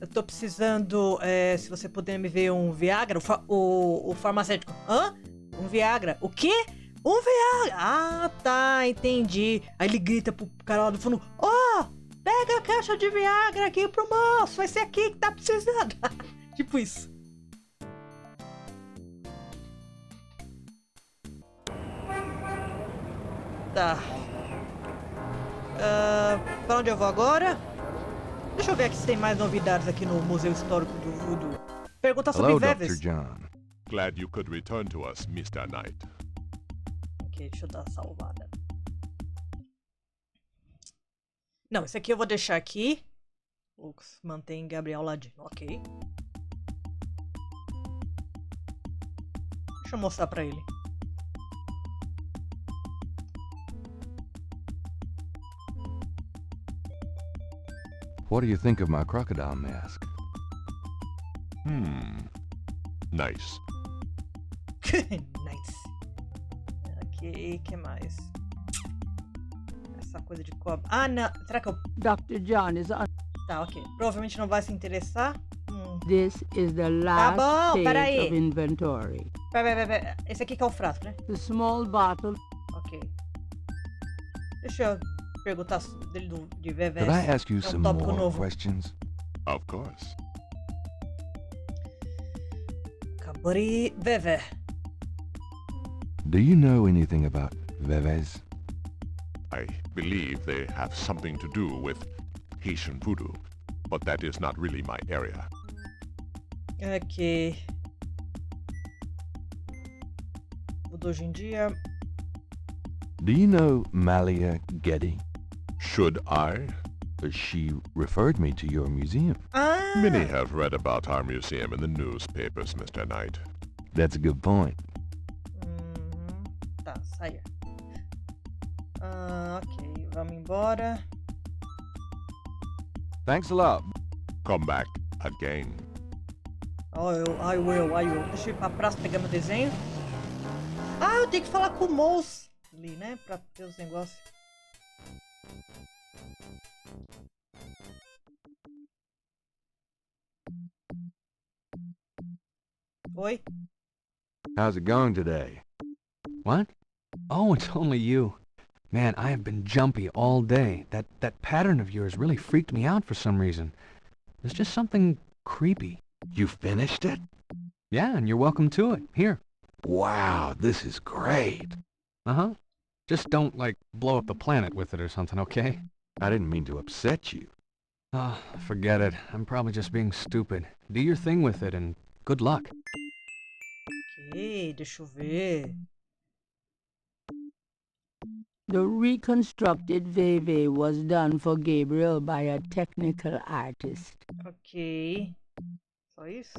eu tô precisando, se você puder me ver um Viagra, o farmacêutico, hã? Um Viagra? O quê? Um Viagra! Ah, tá, entendi. Aí ele grita pro cara lá do fundo, ó, pega a caixa de Viagra aqui pro moço, vai ser aqui que tá precisando. Tipo isso. Tá. Pra onde eu vou agora? Deixa eu ver aqui se tem mais novidades aqui no Museu Histórico do Voodoo. Pergunta sobre Hello, Veves. Dr. John. Glad you could return to us, Mr. Knight. Ok, deixa eu dar uma salvada. Não, esse aqui eu vou deixar aqui. Mantém Gabriel ladinho, ok. Deixa eu mostrar pra ele. What do you think of my crocodile mask? Nice. Nice. Ok, que mais? Essa coisa de cobra. Ah, não. Será que eu... Dr. John is on. Tá, ok. Provavelmente não vai se interessar. This is the last bom, peraí. stage of inventory. Pera. Esse aqui que é o frasco, né? The small bottle. Ok. Deixa eu perguntar dele de Vevés. Could I ask you É some tópico more novo. questions? Of course. Cabri Veve. Do you know anything about Vevés? I believe they have something to do with Haitian voodoo, but that is not really my area. Ok. Voodoo hoje em dia. Do you know Malia Gedde? Should I? She referred me to your museum. Ah! Many have read about our museum in the newspapers, Mr. Knight. That's a good point. Tá, saia. Ok, vamos embora. Thanks a lot. Come back again. I will. Deixa eu ir pra praça pegar meu desenho. Ah, eu tenho que falar com o moço ali, né? Pra ter os negócios. Oi? How's it going today? What? Oh, it's only you. Man, I have been jumpy all day. That pattern of yours really freaked me out for some reason. There's just something creepy. You finished it? Yeah, and you're welcome to it. Here. Wow, this is great. Uh-huh. Just don't, like, blow up the planet with it or something, okay? I didn't mean to upset you. Oh, forget it. I'm probably just being stupid. Do your thing with it, and good luck. Ok, deixa eu ver. The reconstructed Veve was done for Gabriel by a technical artist. Ok. Só isso?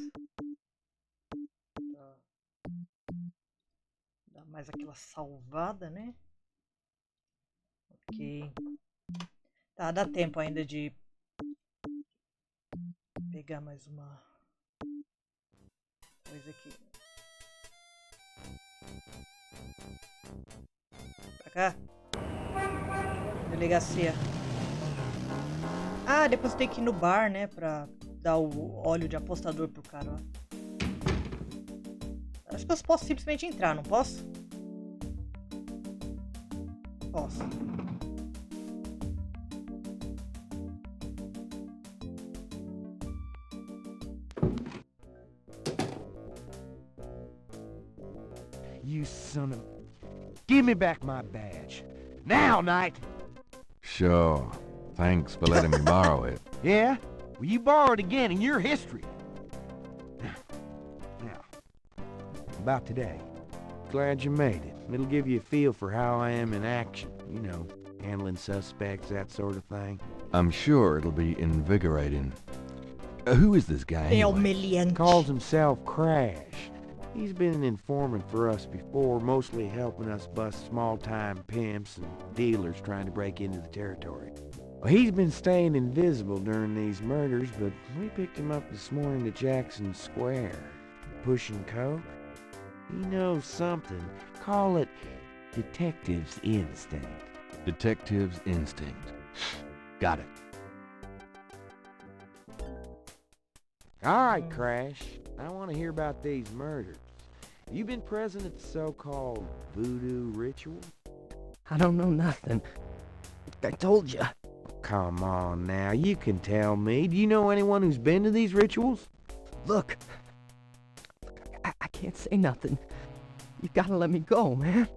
Dá mais aquela salvada, né? Ok. Tá, dá tempo ainda de pegar mais uma coisa aqui. Pra cá. Delegacia. Ah, depois tem que ir no bar, né? Pra dar o óleo de apostador pro cara, ó. Acho que eu posso simplesmente entrar, não posso? Posso. You son of... Give me back my badge. Now, Knight! Sure. Thanks for letting me borrow it. Yeah? Well, you borrowed again in your history. Now, about today. Glad you made it. It'll give you a feel for how I am in action. You know, handling suspects, that sort of thing. I'm sure it'll be invigorating. Who is this guy anyway? Calls himself Crash. He's been an informant for us before, mostly helping us bust small-time pimps and dealers trying to break into the territory. Well, he's been staying invisible during these murders, but we picked him up this morning at Jackson Square. Pushing coke? He knows something. Call it detective's instinct. Detective's instinct. Got it. All right, Crash. I want to hear about these murders. You been present at the so-called voodoo ritual? I don't know nothing. I told you. Come on now, you can tell me. Do you know anyone who's been to these rituals? Look, I can't say nothing. You gotta let me go, man.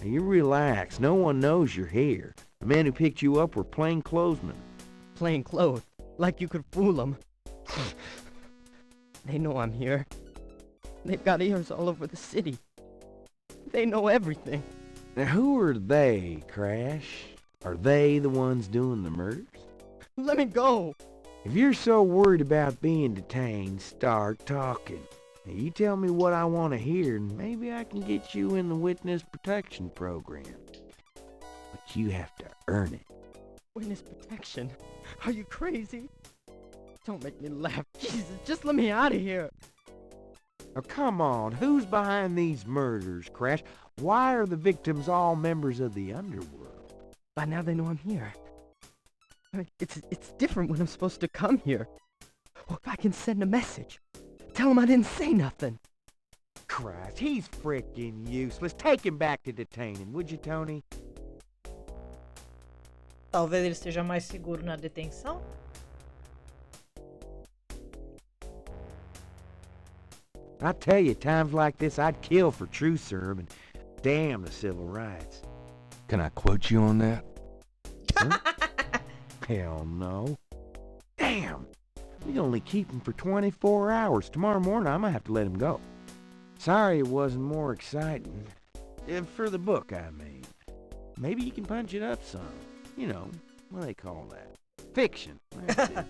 Now, you relax. No one knows you're here. The men who picked you up were plainclothesmen. Plain clothes, like you could fool them. They know I'm here. They've got ears all over the city. They know everything. Now, who are they, Crash? Are they the ones doing the murders? Let me go! If you're so worried about being detained, start talking. Now, you tell me what I want to hear, and maybe I can get you in the witness protection program. But you have to earn it. Witness protection? Are you crazy? Don't make me laugh. Jesus, just let me out of here. Oh, come on. Who's behind these murders, Crash? Why are the victims all members of the underworld? By now they know I'm here. I mean, it's different when I'm supposed to come here. Or if I can send a message. Tell him I didn't say nothing. Christ, he's frickin' useless. Take him back to detaining, would you, Tony? Talvez ele esteja mais seguro na detenção. I tell you, times like this, I'd kill for true serve and damn the civil rights. Can I quote you on that? Huh? Hell no. Damn! We only keep him for 24 hours. Tomorrow morning, I might have to let him go. Sorry it wasn't more exciting. For the book, I mean. Maybe you can punch it up some. You know, what do they call that? Fiction. That's it.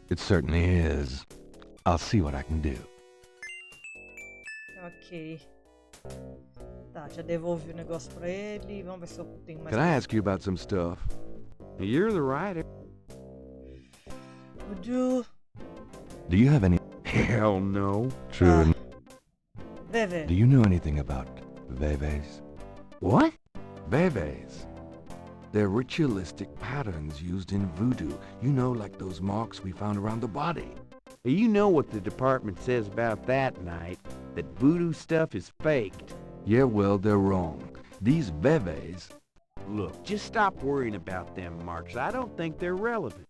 It certainly is. I'll see what I can do. Ok. Tá, já devolvi o negócio pra ele. Vamos ver se eu tenho mais. Can I ask you about some stuff? You're the writer. Voodoo. Do you have any... Hell no. True. Veve. Do you know anything about veves? What? Veves. They're ritualistic patterns used in voodoo. You know, like those marks we found around the body. You know what the department says about that, Knight. That voodoo stuff is faked. Yeah, well, they're wrong. These veves... Look, just stop worrying about them marks. I don't think they're relevant.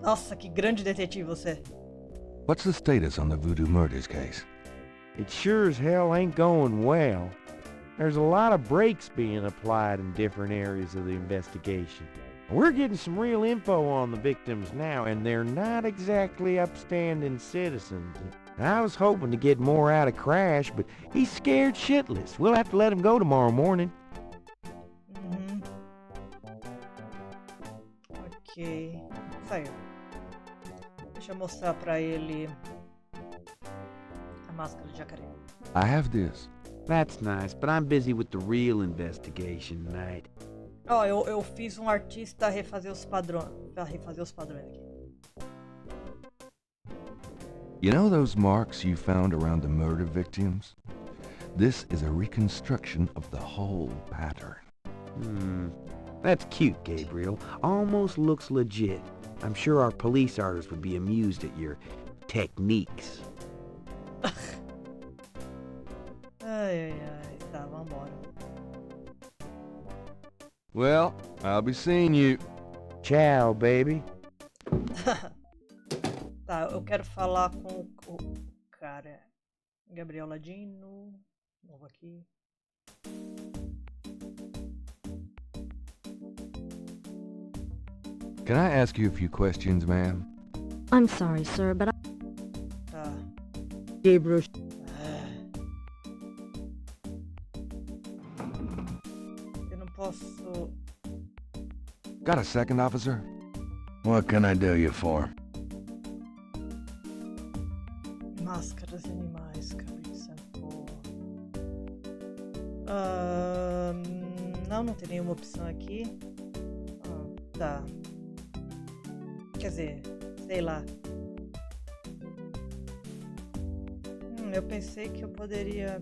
Nossa, que grande detetive você. What's the status on the voodoo murders case? It sure as hell ain't going well. There's a lot of brakes being applied in different areas of the investigation. We're getting some real info on the victims now, and they're not exactly upstanding citizens. I was hoping to get more out of Crash, but he's scared shitless. We'll have to let him go tomorrow morning. Ok. Saiu. Deixa eu mostrar pra ele a máscara de jacaré. I have this. That's nice, but I'm busy with the real investigation, Knight. Ó, eu fiz um artista refazer os padrões. Pra refazer os padrões aqui. You know those marks you found around the murder victims? This is a reconstruction of the whole pattern. That's cute, Gabriel. Almost looks legit. I'm sure our police artists would be amused at your techniques. Ai. Tá, vambora. Well, I'll be seeing you. Ciao, baby. Tá, eu quero falar com o cara. Gabriel Ladino. Novo aqui. Can I ask you a few questions, ma'am? I'm sorry, sir, but Tá. Gabriel. Eu não posso. Got a second, officer? What can I do you for? Máscaras de animais, cabeça, pô. Não tem nenhuma opção aqui. Tá. Quer dizer, sei lá. Eu pensei que eu poderia...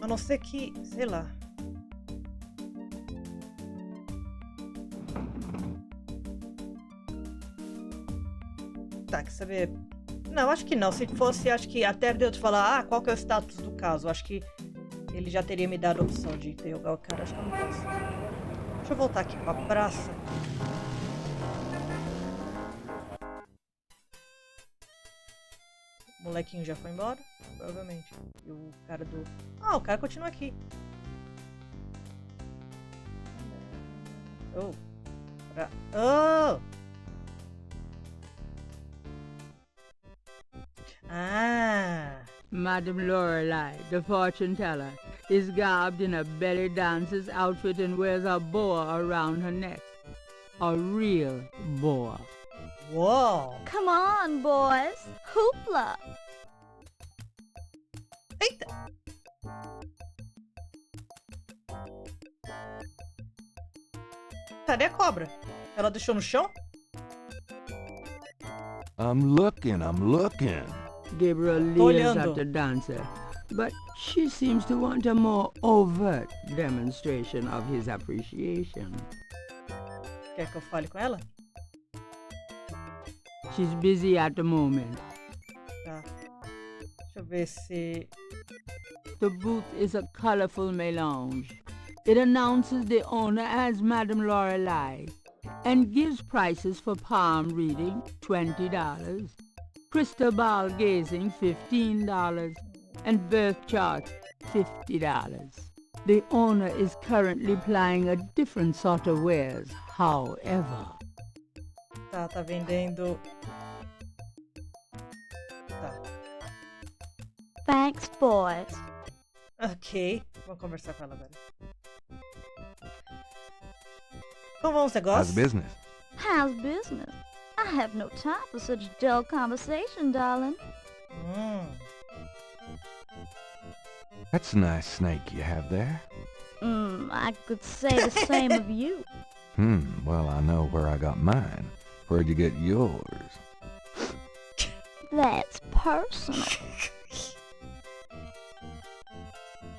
A não ser que, sei lá. Tá, quer saber? Não, acho que não. Se fosse, acho que até deu de falar, qual que é o status do caso. Acho que ele já teria me dado a opção de interrogar o cara. Acho que eu não posso. Deixa eu voltar aqui pra praça. O molequinho já foi embora? Provavelmente. E o cara do... o cara continua aqui. Madame Lorelei, the fortune teller, is garbed in a belly dancer's outfit and wears a boa around her neck. A real boa. Whoa! Come on, boys. Hoopla! Eita! Cadê a cobra? Ela deixou no chão? I'm looking. Gabriel leers at the dancer, but she seems to want a more overt demonstration of his appreciation. Quer que eu fale com ela? She's busy at the moment. Tá. Deixa eu ver se... The booth is a colorful melange. It announces the owner as Madame Lorelei and gives prices for palm reading, $20, crystal ball gazing, $15, and birth chart, $50. The owner is currently plying a different sort of wares, however. Tá vendendo... Tá. Thanks, boys. Ok. Vamos conversar com ela agora. Como vão os negócios? How's business? How's business? I have no time for such dull conversation, darling. That's a nice snake you have there. I could say the same of you. Well, I know where I got mine. Where'd you get yours? That's personal.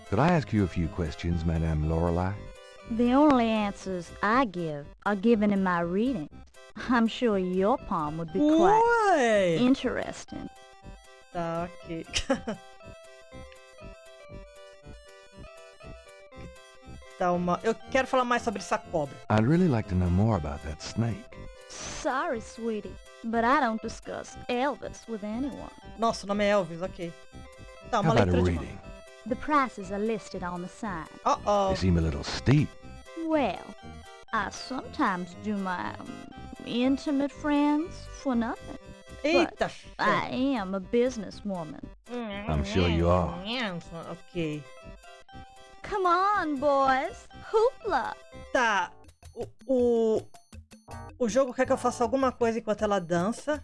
Could I ask you a few questions, Madame Lorelei? The only answers I give are given in my reading. I'm sure your palm would be quite interesting. Tá, ok. Eu quero falar mais sobre essa cobra. I'd really like to know more about that snake. Sorry, sweetie, but I don't discuss Elvis with anyone. Nossa, o nome é Elvis, ok. Tá, How uma about a leitura de reading? The prices are listed on the sign. Uh-oh. They seem a little steep. Well, I sometimes do my intimate friends for nothing. Eita! But I am a businesswoman. I'm sure you are. Ok. Come on, boys. Hoopla! Tá. O jogo quer que eu faça alguma coisa enquanto ela dança.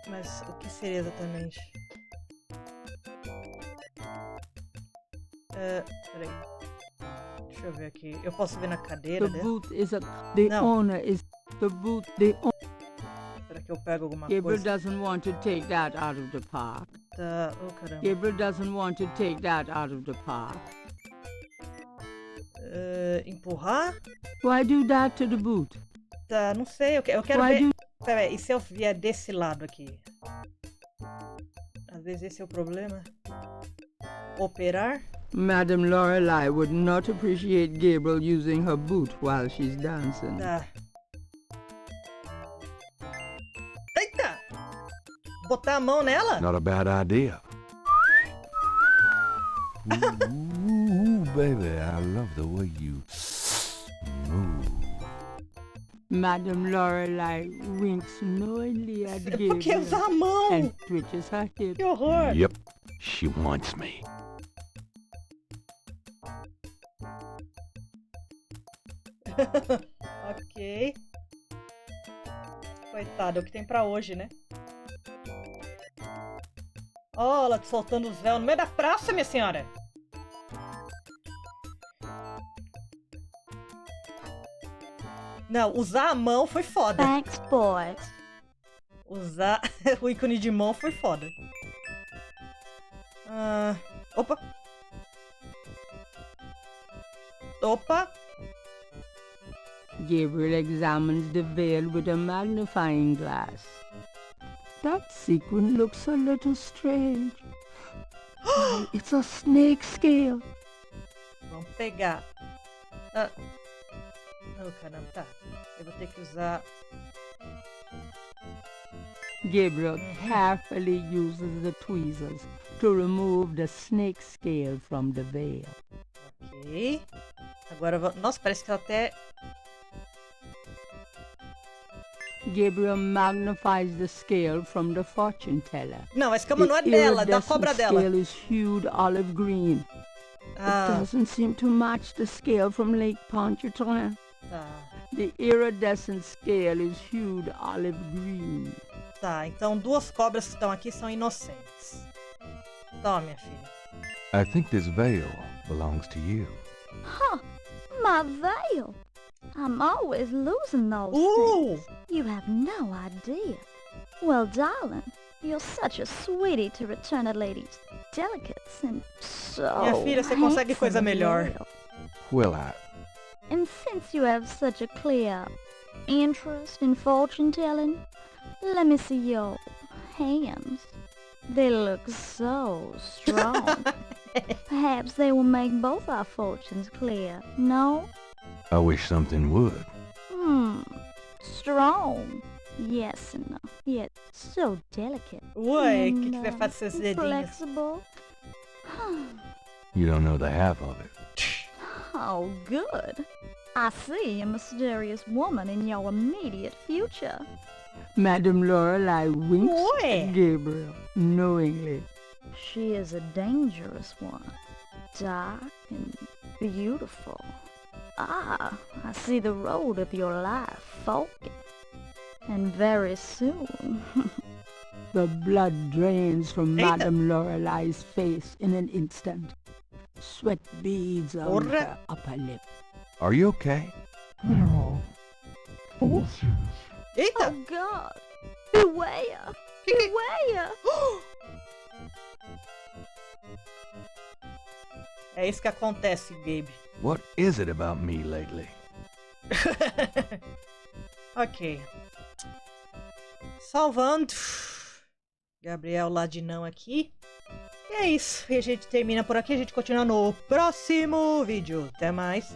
Mas o que seria exatamente? Peraí. Deixa eu ver aqui. Eu posso ver na cadeira The dela? booth is a... The Não. owner is... The booth... The Será que eu pego alguma Gabriel coisa? doesn't want to take that out of the park. Tá. Oh, caramba. Gabriel doesn't want to take that out of the park. Empurrar? Why do that to the boot? Tá, não sei. Eu quero Why ver... do... Peraí, e se eu vier desse lado aqui? Às vezes esse é o problema. Operar? Madame Lorelei would not appreciate Gabriel using her boot while she's dancing. Tá. Eita! Botar a mão nela? Not a bad idea. Ooh, baby, I love the way you move. Madame Lorelei winks knowingly at Por que Gabriel usar a mão? and twitches her hip. Que horror! Yep, she wants me. Ok. Coitado, é o que tem pra hoje, né? Oh, ela soltando os véus no meio da praça, minha senhora! Não, usar a mão foi foda. Thanks, boys. Usar o ícone de mão foi foda. Opa! Opa! Gabriel examines the veil with a magnifying glass. That sequin looks a little strange. Why, it's a snake scale. Vamos pegar. Oh, caramba, tá. Eu vou ter que usar... Gabriel carefully uses the tweezers to remove the snake scale from the veil. Ok. Agora, nossa, parece que ela até... Gabriel magnifies the scale from the fortune teller. Não, a escama não é dela, da iridescent cobra dela. scale is hued olive green. It doesn't seem to match the scale from Lake Pontchartrain. Tá. The iridescent scale is hued olive green. Tá, então duas cobras que estão aqui são inocentes. Toma, minha filha. I think this veil belongs to you. Huh. My veil! I'm always losing those things. You have no idea. Well, darling, you're such a sweetie to return a lady's delicates and so Minha filha, você consegue coisa melhor. Will I? And since you have such a clear interest in fortune-telling, let me see your hands. They look so strong. Perhaps they will make both our fortunes clear, no? I wish something would. Strong. Yes, no. Yet so delicate. Ué, and, que você faz com seus dedinhos? flexible. You don't know the half of it. Oh, good. I see a mysterious woman in your immediate future. Madame Lorelei winks Oi. at Gabriel knowingly. She is a dangerous one. Dark and beautiful. Ah, I see the road of your life forking. And very soon. The blood drains from Madame Lorelei's face in an instant. Sweat beads on her upper lip. Are you okay? Eita! Oh God! Beware! Beware! É isso que acontece, Gabe. What is it about me lately? Ok. Salvando. Gabriel Ladinão aqui. E é isso. E a gente termina por aqui. A gente continua no próximo vídeo. Até mais.